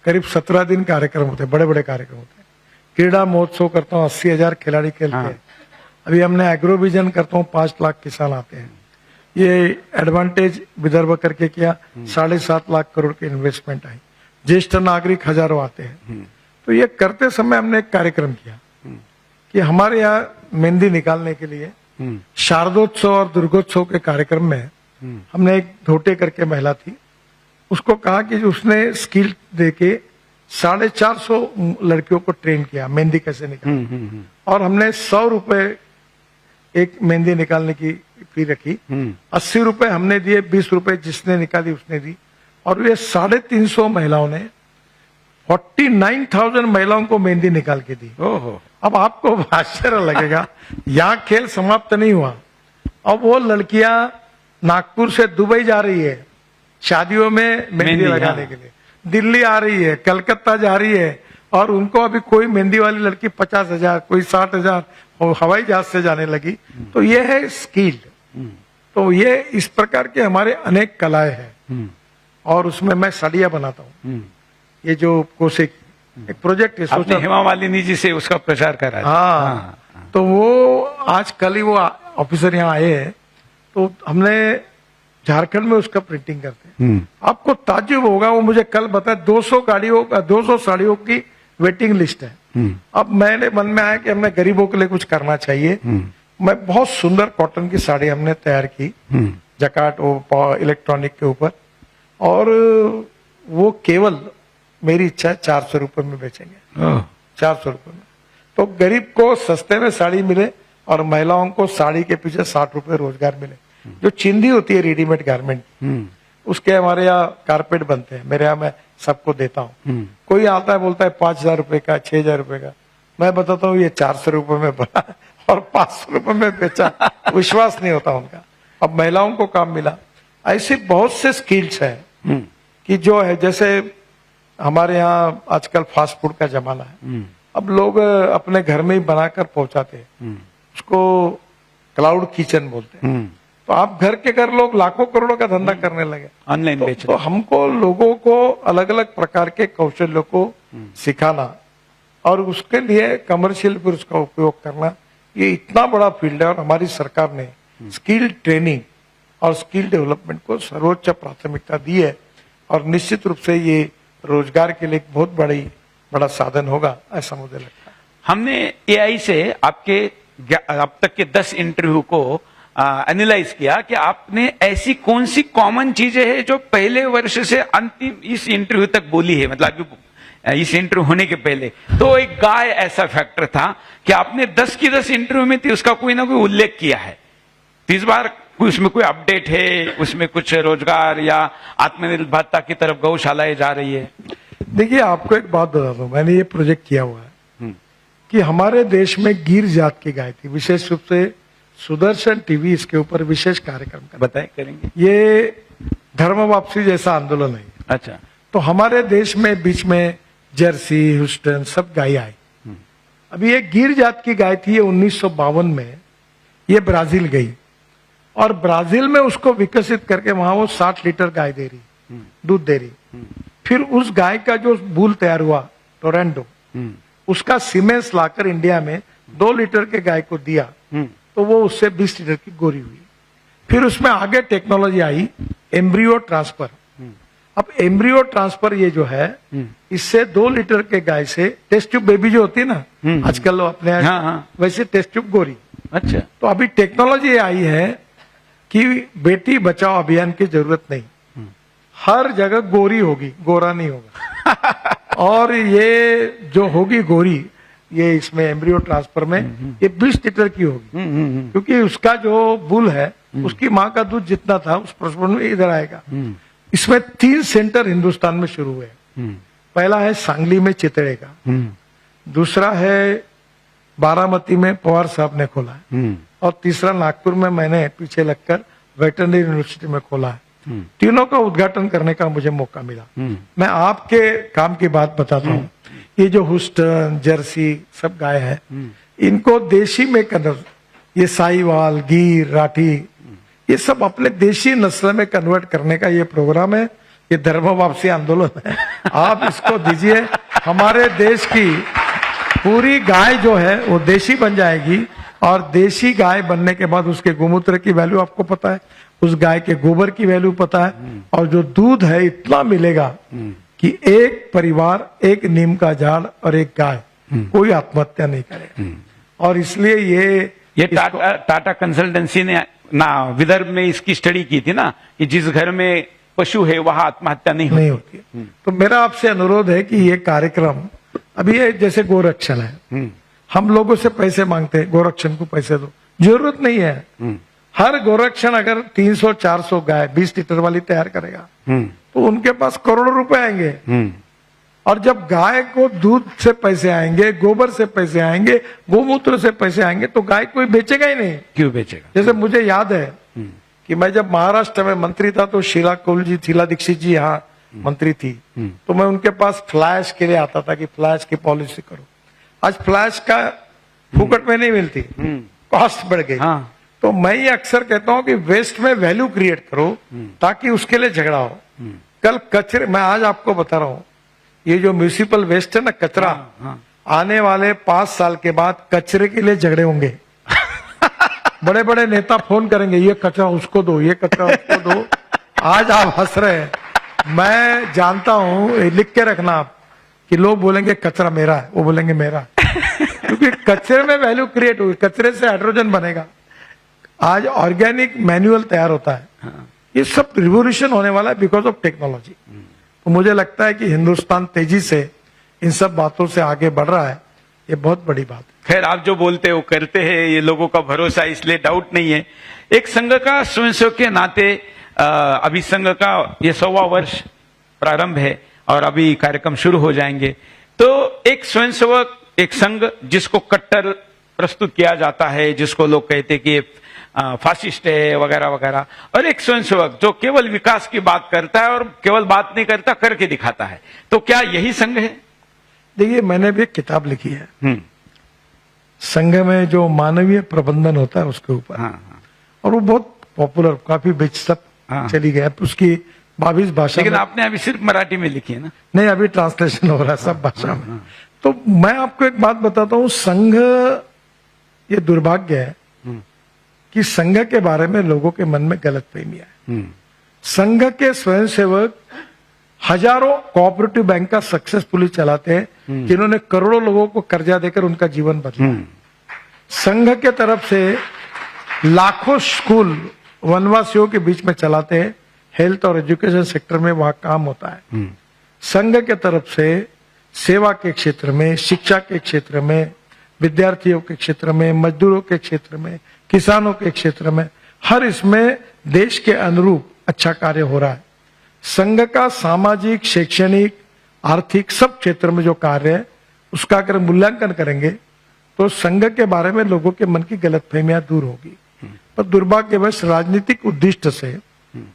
करीब 17 दिन कार्यक्रम होते हैं, बड़े बड़े कार्यक्रम होते हैं। क्रीड़ा महोत्सव करता हूँ, 80,000 खिलाड़ी खेलते हैं। अभी हमने एग्रोविजन करता हूँ, 5 लाख किसान आते हैं। ये एडवांटेज विदर्भ करके किया, 7.5 लाख करोड़ की इन्वेस्टमेंट आई। ज्येष्ठ नागरिक हजारों आते हैं। तो ये करते समय हमने एक कार्यक्रम किया कि हमारे यहाँ मेहंदी निकालने के लिए शारदोत्सव और दुर्गोत्सव के कार्यक्रम में हमने एक धोटे करके महिला थी, उसको कहा कि उसने स्किल देके 450 लड़कियों को ट्रेन किया मेहंदी कैसे निकालनी, और हमने 100 रुपए एक मेहंदी निकालने की फी रखी। 80 रुपए हमने दिए, 20 रुपए जिसने निकाली उसने दी, और ये 350 महिलाओं ने 49,000 महिलाओं को मेहंदी निकाल के दी। ओहो। अब आपको आश्चर्य लगेगा, यहाँ खेल समाप्त नहीं हुआ। अब वो लड़कियां नागपुर से दुबई जा रही है शादियों में मेहंदी लगाने के लिए, दिल्ली आ रही है, कलकत्ता जा रही है, और उनको अभी कोई मेहंदी वाली लड़की 50,000, कोई 60,000 और हवाई जहाज से जाने लगी। तो ये है स्किल। तो ये इस प्रकार के हमारे अनेक कलाएं हैं, और उसमें मैं साड़ियां बनाता हूँ। ये जो कोशिक एक प्रोजेक्ट है, आपने हेमा मालिनी जी से उसका प्रचार करा। हाँ, तो वो आज कल ही वो ऑफिसर यहाँ आए हैं, तो हमने झारखंड में उसका प्रिंटिंग करते हैं। आपको ताज्जुब होगा, वो मुझे कल बताया 200 साड़ियों की वेटिंग लिस्ट है। अब मैंने मन में आया कि हमने गरीबों के लिए कुछ करना चाहिए। मैं बहुत सुंदर कॉटन की साड़ी हमने तैयार की, जकाट वो इलेक्ट्रॉनिक के ऊपर, और वो केवल मेरी इच्छा है 400 रुपए में बेचेंगे। 400 रुपए में तो गरीब को सस्ते में साड़ी मिले और महिलाओं को साड़ी के पीछे 60 रुपए रोजगार मिले। जो चिंदी होती है रेडीमेड गारमेंट, उसके हमारे यहाँ कारपेट बनते हैं, मेरे यहाँ मैं सबको देता हूँ। कोई आता है बोलता है 5,000 रुपए का, 6,000 रुपए का, मैं बताता हूँ ये 400 रुपए में बना और 500 रुपए में बेचा। विश्वास नहीं होता उनका। अब महिलाओं को काम मिला। ऐसे बहुत से स्किल्स हैं कि जो है, जैसे हमारे यहाँ आजकल फास्ट फूड का जमाना है, अब लोग अपने घर में ही बनाकर पहुंचाते हैं, उसको क्लाउड किचन बोलते हैं। तो आप घर के घर लोग लाखों करोड़ों का धंधा करने लगे, ऑनलाइन बेच तो हमको लोगों को अलग अलग प्रकार के कौशल्यों को सिखाना और उसके लिए कमर्शियल फिर उसका उपयोग करना, ये इतना बड़ा फील्ड है। और हमारी सरकार ने स्किल ट्रेनिंग और स्किल डेवलपमेंट को सर्वोच्च प्राथमिकता दी है, और निश्चित रूप से ये रोजगार के लिए एक बहुत बड़ा साधन होगा, ऐसा मुझे लगता है। हमने एआई से आपके अब तक के 10 इंटरव्यू को एनालाइज किया कि आपने ऐसी कौन सी कॉमन चीजें हैं जो पहले वर्ष से अंतिम इस इंटरव्यू तक बोली है, मतलब इस इंटरव्यू होने के पहले। तो एक गाय ऐसा फैक्टर था कि आपने 10 की 10 इंटरव्यू में थी, उसका कोई ना कोई उल्लेख किया है। तो इस बार उसमें कोई अपडेट है, उसमें कुछ रोजगार या आत्मनिर्भरता की तरफ गौशालाएं जा रही है? देखिए, आपको एक बात बता दूं, मैंने ये प्रोजेक्ट किया हुआ है कि हमारे देश में गिर जात की गाय थी, विशेष रूप से सुदर्शन टीवी इसके ऊपर विशेष कार्यक्रम कर बताए करेंगे। ये धर्म वापसी जैसा आंदोलन है। अच्छा। तो हमारे देश में बीच में जर्सी, ह्यूस्टन सब गाय आई। अभी एक गिर जात की गाय थी, ये 1952 में ये ब्राजील गई, और ब्राजील में उसको विकसित करके वहां वो 60 लीटर गाय दे रही, दूध दे रही। फिर उस गाय का जो बूल तैयार हुआ टोरेंटो, उसका सीमेंस लाकर इंडिया में 2 लीटर के गाय को दिया, तो वो उससे 20 लीटर की गोरी हुई। फिर उसमें आगे टेक्नोलॉजी आई एम्ब्रियो ट्रांसफर। अब एम्ब्रियो ट्रांसफर ये जो है, इससे 2 लीटर के गाय से टेस्ट ट्यूब बेबी जो होती है ना आजकल अपने हाँ। वैसे टेस्ट ट्यूब गोरी। अच्छा। तो अभी टेक्नोलॉजी आई है कि बेटी बचाओ अभियान की जरूरत नहीं, हर जगह गोरी होगी, गोरा नहीं होगा। और ये जो होगी गोरी, ये इसमें एम्ब्रियो ट्रांसफर में ये 20 लीटर की होगी, क्योंकि उसका जो बुल है उसकी माँ का दूध जितना था उस प्रश्न में इधर आएगा। इसमें 3 सेंटर हिंदुस्तान में शुरू हुए। पहला है सांगली में चितड़े का, दूसरा है बारामती में पवार साहब ने खोला है, और तीसरा नागपुर में मैंने पीछे लगकर वेटरनरी यूनिवर्सिटी में खोला है। तीनों का उद्घाटन करने का मुझे मौका मिला। मैं आपके काम की बात बताता हूँ। ये जो हुस्टन, जर्सी सब गाय है, इनको देशी में कन्वर्ट, ये साहीवाल, गिर, राठी, ये सब अपने देशी नस्ल में कन्वर्ट करने का ये प्रोग्राम है। ये धर्म वापसी आंदोलन है। आप इसको दीजिए, हमारे देश की पूरी गाय जो है वो देशी बन जाएगी, और देशी गाय बनने के बाद उसके गोमूत्र की वैल्यू आपको पता है, उस गाय के गोबर की वैल्यू पता है, और जो दूध है इतना मिलेगा कि एक परिवार, एक नीम का झाड़ और एक गाय, कोई आत्महत्या नहीं करेगा। और इसलिए ये टाटा कंसल्टेंसी ने ना विदर्भ में इसकी स्टडी की थी ना, कि जिस घर में पशु है वहां आत्महत्या नहीं होती है। तो मेरा आपसे अनुरोध है कि ये कार्यक्रम, अभी ये जैसे गोरक्षण है, हम लोगों से पैसे मांगते हैं, गोरक्षण को पैसे दो, जरूरत नहीं है। हर गोरक्षण अगर 300-400 गाय 20 लीटर वाली तैयार करेगा, तो उनके पास करोड़ों रुपए आएंगे। और जब गाय को दूध से पैसे आएंगे, गोबर से पैसे आएंगे, गोमूत्र से पैसे आएंगे, तो गाय कोई बेचेगा ही नहीं। क्यों बेचेगा? जैसे मुझे याद है कि मैं जब महाराष्ट्र में मंत्री था, तो शीला कौल जी, शीला दीक्षित जी यहाँ मंत्री थी, तो मैं उनके पास फ्लैश के लिए आता था कि फ्लैश की पॉलिसी करो। आज फ्लैश का फुकट में नहीं मिलती, कॉस्ट बढ़ गई। तो मैं ये अक्सर कहता हूं कि वेस्ट में वैल्यू क्रिएट करो, ताकि उसके लिए झगड़ा हो। कल कचरे, मैं आज आपको बता रहा हूं, ये जो म्यूनिसिपल वेस्ट है ना, कचरा, आने वाले 5 साल के बाद कचरे के लिए झगड़े होंगे। बड़े बड़े नेता फोन करेंगे, ये कचरा उसको दो, ये कचरा उसको दो। आज आप हंस रहे हैं, मैं जानता हूं, ये लिख के रखना आप, कि लोग बोलेंगे कचरा मेरा है, वो बोलेंगे मेरा है। क्योंकि कचरे में वैल्यू क्रिएट होगी, कचरे से हाइड्रोजन बनेगा। आज ऑर्गेनिक मैन्युअल तैयार होता है। ये सब रिवोल्यूशन होने वाला है बिकॉज ऑफ टेक्नोलॉजी। तो मुझे लगता है कि हिंदुस्तान तेजी से इन सब बातों से आगे बढ़ रहा है, ये बहुत बड़ी बात है। खैर, आप जो बोलते हैं वो करते हैं, ये लोगों का भरोसा, इसलिए डाउट नहीं है। एक संघ का स्वयंसेवक के नाते अभी संघ का ये 100वां वर्ष प्रारंभ है और अभी कार्यक्रम शुरू हो जाएंगे। तो एक स्वयंसेवक, एक संघ जिसको कट्टर प्रस्तुत किया जाता है, जिसको लोग कहते हैं कि फासिस्ट है वगैरह वगैरह, और एक स्वयंसेवक जो केवल विकास की बात करता है और केवल बात नहीं करता, करके दिखाता है, तो क्या यही संघ है? देखिए, मैंने भी एक किताब लिखी है संघ में जो मानवीय प्रबंधन होता है उसके ऊपर। हाँ। और वो बहुत पॉपुलर, काफी बेचतप चली गई, उसकी 22 भाषा। लेकिन आपने अभी सिर्फ मराठी में लिखी है ना? नहीं, अभी ट्रांसलेशन हो रहा है सब भाषा में। तो मैं आपको एक बात बताता हूँ, संघ, ये दुर्भाग्य है कि संघ के बारे में लोगों के मन में गलतफहमी है। संघ के स्वयंसेवक हजारों कोऑपरेटिव बैंक का सक्सेसफुली चलाते हैं, जिन्होंने करोड़ों लोगों को कर्जा देकर उनका जीवन बदला। संघ के तरफ से लाखों स्कूल वनवासियों के बीच में चलाते हैं, हेल्थ और एजुकेशन सेक्टर में वहां काम होता है। संघ के तरफ से सेवा के क्षेत्र में, शिक्षा के क्षेत्र में, विद्यार्थियों के क्षेत्र में, मजदूरों के क्षेत्र में, किसानों के क्षेत्र में, हर इसमें देश के अनुरूप अच्छा कार्य हो रहा है। संघ का सामाजिक, शैक्षणिक, आर्थिक सब क्षेत्र में जो कार्य है उसका अगर मूल्यांकन करेंगे तो संघ के बारे में लोगों के मन की गलतफहमियां दूर होगी। पर दुर्भाग्यवश राजनीतिक उद्देश्य से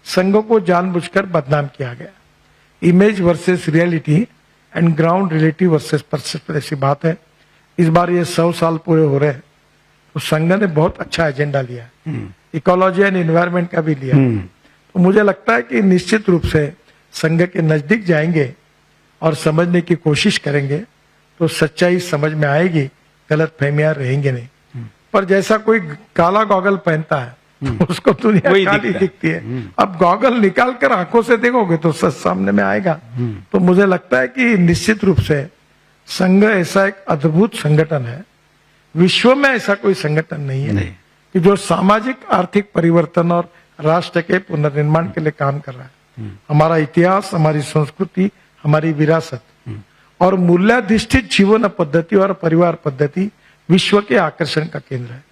संघ को जानबूझकर बदनाम किया गया। Image versus reality and ground reality versus perception ऐसी बात है। इस बार ये 100 साल पूरे हो रहे हैं, तो संघ ने बहुत अच्छा एजेंडा लिया, इकोलॉजी एंड एनवायरनमेंट का भी लिया। तो मुझे लगता है कि निश्चित रूप से संघ के नजदीक जाएंगे और समझने की कोशिश करेंगे तो सच्चाई समझ में आएगी, गलत फहमियां रहेंगे नहीं। पर जैसा कोई काला गॉगल पहनता है तो उसको दुनिया काली दिखती है। अब गॉगल निकाल कर आंखों से देखोगे तो सच सामने में आएगा। तो मुझे लगता है कि निश्चित रूप से संघ ऐसा एक अद्भुत संगठन है, विश्व में ऐसा कोई संगठन नहीं है कि जो सामाजिक आर्थिक परिवर्तन और राष्ट्र के पुनर्निर्माण के लिए काम कर रहा है। हमारा इतिहास, हमारी संस्कृति, हमारी विरासत और मूल्याधिष्ठित जीवन पद्धति और परिवार पद्धति विश्व के आकर्षण का केंद्र है।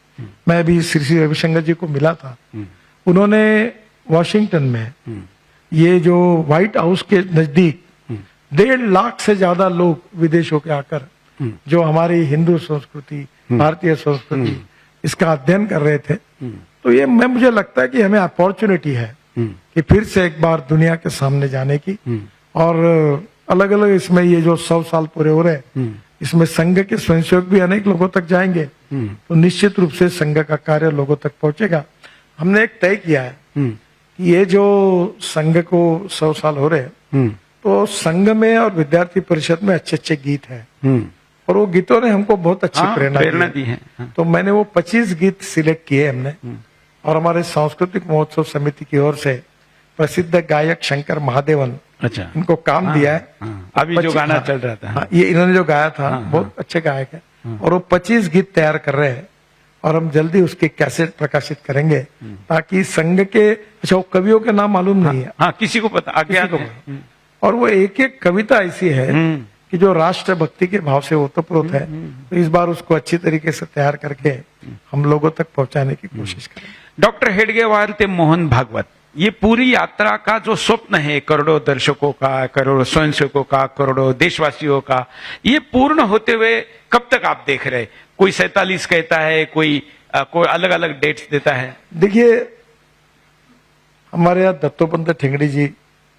मैं अभी श्री रविशंकर जी को मिला था, उन्होंने वॉशिंगटन में ये जो व्हाइट हाउस के नजदीक 1.5 लाख से ज्यादा लोग विदेशों के आकर जो हमारी हिंदू संस्कृति, भारतीय संस्कृति, इसका अध्ययन कर रहे थे। तो ये मुझे लगता है कि हमें अपॉर्चुनिटी है कि फिर से एक बार दुनिया के सामने जाने की। और अलग अलग इसमें ये जो 100 साल पूरे हो रहे हैं, इसमें संघ के स्वयंसेवक भी अनेक लोगों तक जाएंगे, तो निश्चित रूप से संघ का कार्य लोगों तक पहुंचेगा। हमने एक तय किया है कि ये जो संघ को 100 साल हो रहे हैं, तो संघ में और विद्यार्थी परिषद में अच्छे अच्छे गीत हैं और वो गीतों ने हमको बहुत अच्छी प्रेरणा दी है। तो मैंने वो 25 गीत सिलेक्ट किए हमने, और हमारे सांस्कृतिक महोत्सव समिति की ओर से प्रसिद्ध गायक शंकर महादेवन, अच्छा, इनको काम दिया है। अभी जो गाना चल रहा था, ये इन्होंने जो गाया था, बहुत अच्छे गायक है, और वो 25 गीत तैयार कर रहे हैं और हम जल्दी उसके कैसेट प्रकाशित करेंगे ताकि संघ के, अच्छा वो कवियों के नाम मालूम नहीं है, हाँ, किसी को पता, आगे और वो एक एक कविता ऐसी है कि जो राष्ट्र भक्ति के भाव से ओतप्रोत है। तो इस बार उसको अच्छी तरीके से तैयार करके हम लोगों तक पहुंचाने की कोशिश करें। डॉक्टर हेडगेवार ते मोहन भागवत, ये पूरी यात्रा का जो स्वप्न है करोड़ों दर्शकों का, करोड़ों स्वयंसेवकों का, करोड़ों देशवासियों का, ये पूर्ण होते हुए कब तक आप देख रहे? कोई 47 कहता है, कोई अलग अलग डेट्स देता है। देखिए, हमारे यहाँ दत्तोपंत ठेंगड़ी जी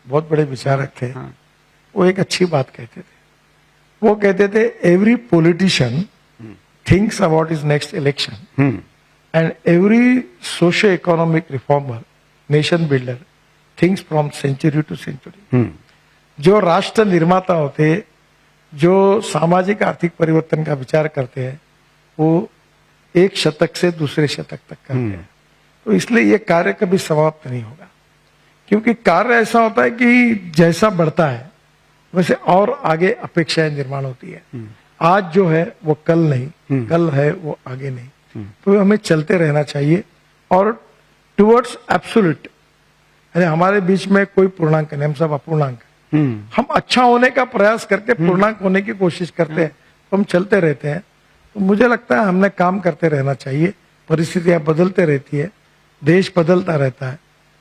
बहुत बड़े विचारक थे। वो एक अच्छी बात कहते थे, वो कहते थे every politician thinks about his next election and every socio economic reformer, nation builder thinks from century to century. जो राष्ट्र निर्माता होते जो सामाजिक आर्थिक परिवर्तन का विचार करते हैं वो एक शतक से दूसरे शतक तक करते हैं। तो इसलिए ये कार्य कभी समाप्त नहीं होगा, क्योंकि कार्य ऐसा होता है कि जैसा बढ़ता है वैसे और आगे अपेक्षाएं निर्माण होती है। आज जो है वो कल नहीं, कल है वो आगे नहीं। तो हमें चलते रहना चाहिए और टुवर्ड्स एब्सोल्यूट, यानी हमारे बीच में कोई पूर्णांक नहीं, हम सब अपूर्णांक हैं। हम अच्छा होने का प्रयास करके पूर्णांक होने की कोशिश करते हैं, तो हम चलते रहते हैं। तो मुझे लगता है हमने काम करते रहना चाहिए। परिस्थितियां बदलते रहती है, देश बदलता रहता है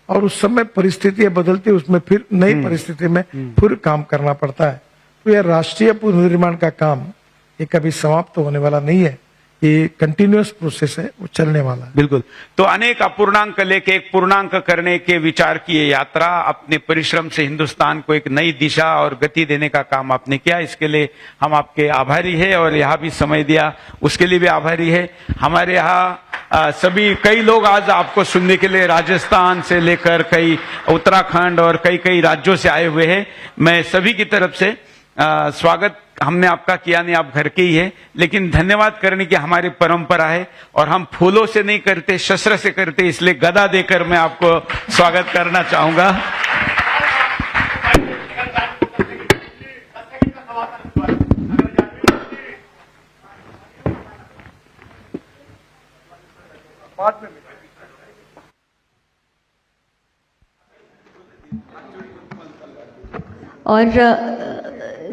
और उस समय परिस्थितियां बदलती है, उसमें फिर नई परिस्थिति में फिर काम करना पड़ता है। तो यह राष्ट्रीय पुनर्निर्माण का काम ये कभी समाप्त होने वाला नहीं है, ये कंटिन्यूअस प्रोसेस है, वो चलने वाला है। बिल्कुल। तो अनेक अपूर्णांक लेके एक पूर्णांक करने के विचार की ये यात्रा, अपने परिश्रम से हिंदुस्तान को एक नई दिशा और गति देने का काम आपने किया, इसके लिए हम आपके आभारी है और यहाँ भी समय दिया उसके लिए भी आभारी है। हमारे यहाँ सभी कई लोग आज आपको सुनने के लिए राजस्थान से लेकर कई उत्तराखंड और कई कई राज्यों से आए हुए हैं। मैं सभी की तरफ से स्वागत हमने आपका किया नहीं, आप घर के ही है, लेकिन धन्यवाद करने की हमारी परंपरा है और हम फूलों से नहीं करते, शस्त्र से करते, इसलिए गदा देकर मैं आपको स्वागत करना चाहूंगा। और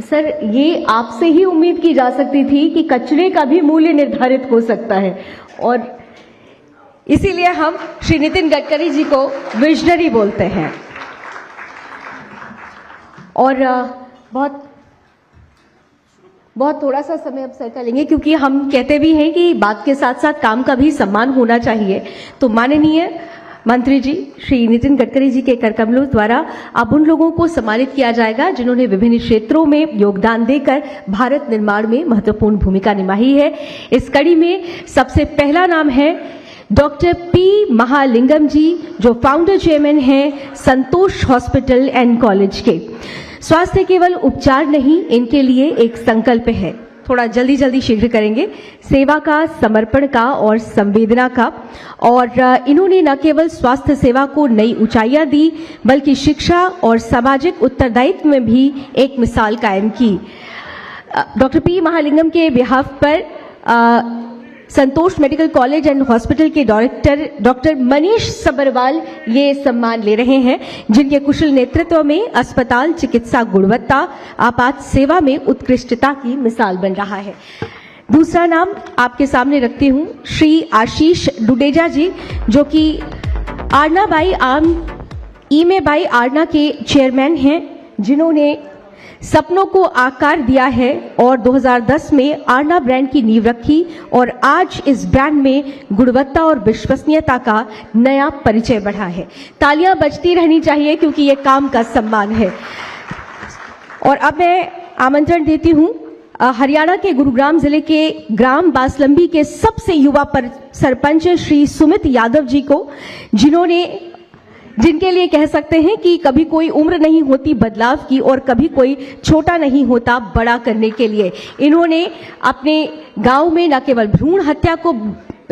सर, ये आपसे ही उम्मीद की जा सकती थी कि कचरे का भी मूल्य निर्धारित हो सकता है, और इसीलिए हम श्री नितिन गडकरी जी को विजनरी बोलते हैं। और बहुत थोड़ा सा समय अब सर का लेंगे, क्योंकि हम कहते भी हैं कि बात के साथ साथ काम का भी सम्मान होना चाहिए। तो माननीय मंत्री जी श्री नितिन गडकरी जी के करकमलों द्वारा अब उन लोगों को सम्मानित किया जाएगा जिन्होंने विभिन्न क्षेत्रों में योगदान देकर भारत निर्माण में महत्वपूर्ण भूमिका निभाई है। इस कड़ी में सबसे पहला नाम है डॉक्टर पी महालिंगम जी, जो फाउंडर चेयरमैन हैं संतोष हॉस्पिटल एंड कॉलेज के। स्वास्थ्य केवल उपचार नहीं, इनके लिए एक संकल्प है। थोड़ा जल्दी शीघ्र करेंगे। सेवा का, समर्पण का और संवेदना का। और इन्होंने न केवल स्वास्थ्य सेवा को नई ऊंचाइयां दी, बल्कि शिक्षा और सामाजिक उत्तरदायित्व में भी एक मिसाल कायम की। डॉक्टर पी महालिंगम के बिहाफ पर संतोष मेडिकल कॉलेज एंड हॉस्पिटल के डायरेक्टर डॉक्टर मनीष सबरवाल ये सम्मान ले रहे हैं, जिनके कुशल नेतृत्व में अस्पताल चिकित्सा गुणवत्ता, आपात सेवा में उत्कृष्टता की मिसाल बन रहा है। दूसरा नाम आपके सामने रखती हूं, श्री आशीष डुडेजा जी, जो कि आरना बाई आम ईमे बाई आरना के चेयरमैन हैं, जिन्होंने सपनों को आकार दिया है और 2010 में आरना ब्रांड की नींव रखी और आज इस ब्रांड में गुणवत्ता और विश्वसनीयता का नया परिचय बढ़ा है। तालियां बजती रहनी चाहिए, क्योंकि ये काम का सम्मान है। और अब मैं आमंत्रण देती हूं हरियाणा के गुरुग्राम जिले के ग्राम बासलंबी के सबसे युवा सरपंच श्री सुमित यादव जी को, जिनके लिए कह सकते हैं कि कभी कोई उम्र नहीं होती बदलाव की और कभी कोई छोटा नहीं होता बड़ा करने के लिए। इन्होंने अपने गांव में न केवल भ्रूण हत्या को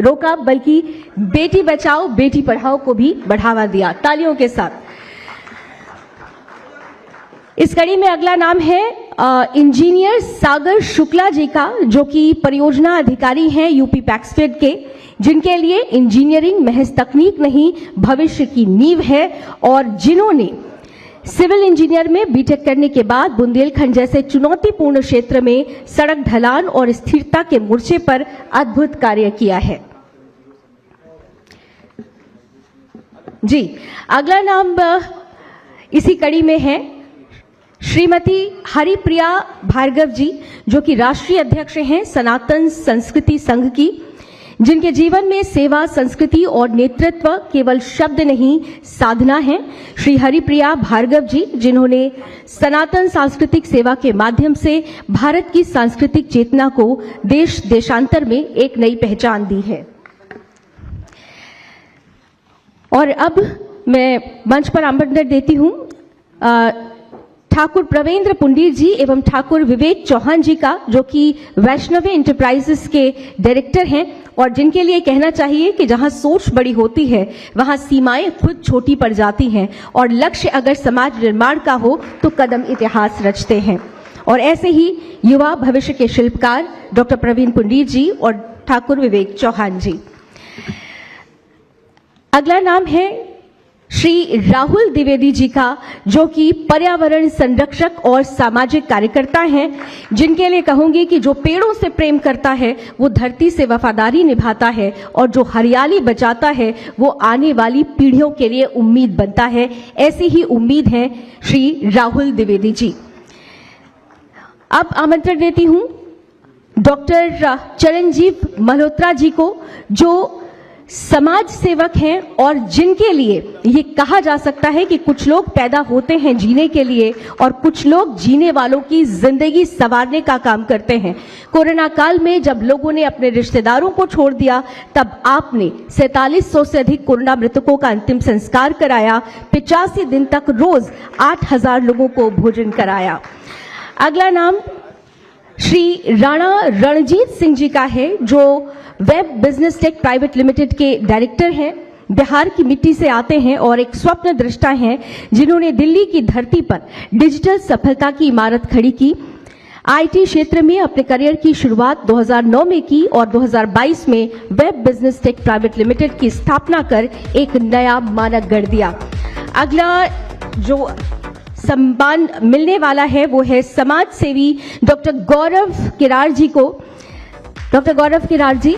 रोका, बल्कि बेटी बचाओ बेटी पढ़ाओ को भी बढ़ावा दिया। तालियों के साथ। इस कड़ी में अगला नाम है इंजीनियर सागर शुक्ला जी का, जो कि परियोजना अधिकारी हैं यूपी पैक्सफेड के, जिनके लिए इंजीनियरिंग महज तकनीक नहीं भविष्य की नींव है और जिन्होंने सिविल इंजीनियर में बीटेक करने के बाद बुंदेलखंड जैसे चुनौतीपूर्ण क्षेत्र में सड़क ढलान और स्थिरता के मोर्चे पर अद्भुत कार्य किया है। जी, अगला नाम इसी कड़ी में है श्रीमती हरिप्रिया भार्गव जी, जो कि राष्ट्रीय अध्यक्ष हैं सनातन संस्कृति संघ की, जिनके जीवन में सेवा, संस्कृति और नेतृत्व केवल शब्द नहीं साधना है। श्री हरिप्रिया भार्गव जी, जिन्होंने सनातन सांस्कृतिक सेवा के माध्यम से भारत की सांस्कृतिक चेतना को देश देशांतर में एक नई पहचान दी है। और अब मैं मंच पर आमंत्रण देती हूं ठाकुर प्रवेंद्र पुंडीर जी एवं ठाकुर विवेक चौहान जी का, जो कि वैष्णवी इंटरप्राइजेस के डायरेक्टर हैं और जिनके लिए कहना चाहिए कि जहां सोच बड़ी होती है वहां सीमाएं खुद छोटी पड़ जाती हैं और लक्ष्य अगर समाज निर्माण का हो तो कदम इतिहास रचते हैं। और ऐसे ही युवा भविष्य के शिल्पकार डॉक्टर प्रवीण पुंडीर जी और ठाकुर विवेक चौहान जी। अगला नाम है श्री राहुल द्विवेदी जी का, जो कि पर्यावरण संरक्षक और सामाजिक कार्यकर्ता हैं, जिनके लिए कहूंगी कि जो पेड़ों से प्रेम करता है वो धरती से वफादारी निभाता है और जो हरियाली बचाता है वो आने वाली पीढ़ियों के लिए उम्मीद बनता है। ऐसी ही उम्मीद है श्री राहुल द्विवेदी जी। अब आमंत्रण देती हूं डॉक्टर चरणजीव मल्होत्रा जी को, जो समाज सेवक हैं और जिनके लिए ये कहा जा सकता है कि कुछ लोग पैदा होते हैं जीने के लिए और कुछ लोग जीने वालों की जिंदगी संवारने का काम करते हैं। कोरोना काल में जब लोगों ने अपने रिश्तेदारों को छोड़ दिया तब आपने 4700 से अधिक कोरोना मृतकों का अंतिम संस्कार कराया, 85 दिन तक रोज 8000 लोगों को भोजन कराया। अगला नाम श्री राणा रणजीत सिंह जी का है, जो web business tech private limited के डायरेक्टर हैं। बिहार की मिट्टी से आते हैं और एक स्वप्न दृष्टा हैं, जिन्होंने दिल्ली की धरती पर डिजिटल सफलता की इमारत खड़ी की। आईटी क्षेत्र में अपने करियर की शुरुआत 2009 में की और 2022 में web business tech private limited की स्थापना कर एक नया मानक गढ़ दिया। अगला जो सम्मान मिलने वाला है वो है समाज सेवी डॉक्टर गौरव किरार जी को। डॉक्टर गौरव किरार जी,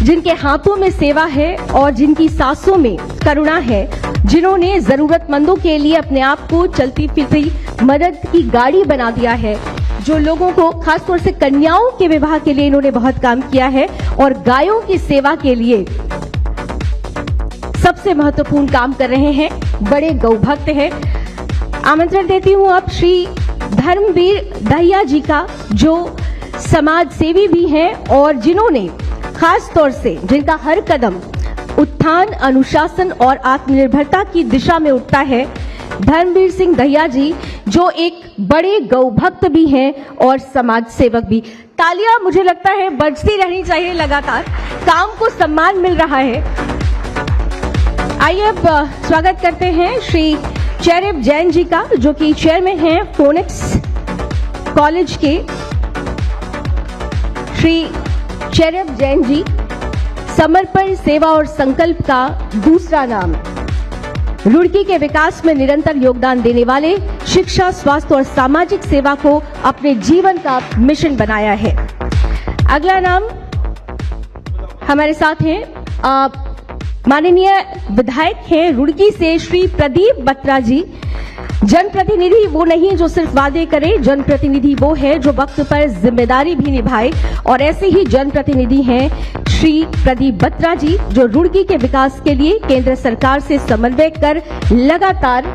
जिनके हाथों में सेवा है और जिनकी सांसों में करुणा है, जिन्होंने जरूरतमंदों के लिए अपने आप को चलती फिरती मदद की गाड़ी बना दिया है, जो लोगों को खासतौर से कन्याओं के विवाह के लिए इन्होंने बहुत काम किया है और गायों की सेवा के लिए सबसे महत्वपूर्ण काम कर रहे हैं, बड़े गौभक्त हैं। आमंत्रण देती हूं अब श्री धर्मवीर दहिया जी का, जो समाज सेवी भी हैं और जिन्होंने खास तौर से जिनका हर कदम उत्थान, अनुशासन और आत्मनिर्भरता की दिशा में उठता है। धर्मवीर सिंह दहिया जी, जो एक बड़े गौभक्त भी हैं और समाज सेवक भी। तालियां मुझे लगता है बजती रहनी चाहिए लगातार, काम को सम्मान मिल रहा है। आइए अब स्वागत करते हैं श्री चैरिब जैन जी का, जो कि चेयरमैन हैं फोनिक्स कॉलेज के। श्री चैरिब जैन जी, समर्पण, सेवा और संकल्प का दूसरा नाम। रुड़की के विकास में निरंतर योगदान देने वाले, शिक्षा, स्वास्थ्य और सामाजिक सेवा को अपने जीवन का मिशन बनाया है। अगला नाम हमारे साथ हैं माननीय विधायक हैं रुड़की से श्री प्रदीप बत्रा जी। जनप्रतिनिधि वो नहीं जो सिर्फ वादे करे, जनप्रतिनिधि वो है जो वक्त पर जिम्मेदारी भी निभाए और ऐसे ही जनप्रतिनिधि हैं श्री प्रदीप बत्रा जी, जो रुड़की के विकास के लिए केंद्र सरकार से समन्वय कर लगातार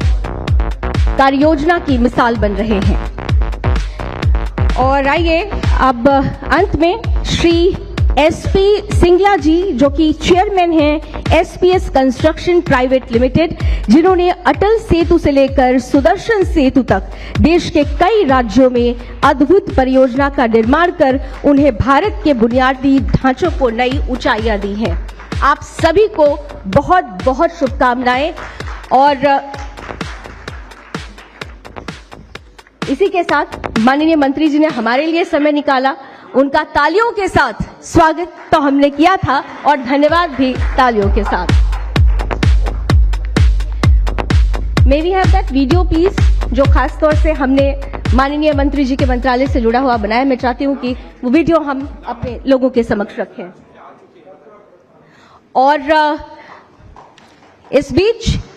कार्ययोजना की मिसाल बन रहे हैं। और आइए अब अंत में श्री एसपी सिंगला जी, जो कि चेयरमैन हैं एसपीएस कंस्ट्रक्शन प्राइवेट लिमिटेड, जिन्होंने अटल सेतु से लेकर सुदर्शन सेतु तक देश के कई राज्यों में अद्भुत परियोजना का निर्माण कर उन्हें भारत के बुनियादी ढांचों को नई ऊंचाइयां दी हैं। आप सभी को बहुत बहुत शुभकामनाएं। और इसी के साथ माननीय मंत्री जी ने हमारे लिए समय निकाला, उनका तालियों के साथ स्वागत तो हमने किया था और धन्यवाद भी तालियों के साथ। May we have that video please, जो खास तौर से हमने माननीय मंत्री जी के मंत्रालय से जुड़ा हुआ बनाया। मैं चाहती हूं कि वो वीडियो हम अपने लोगों के समक्ष रखें। और इस बीच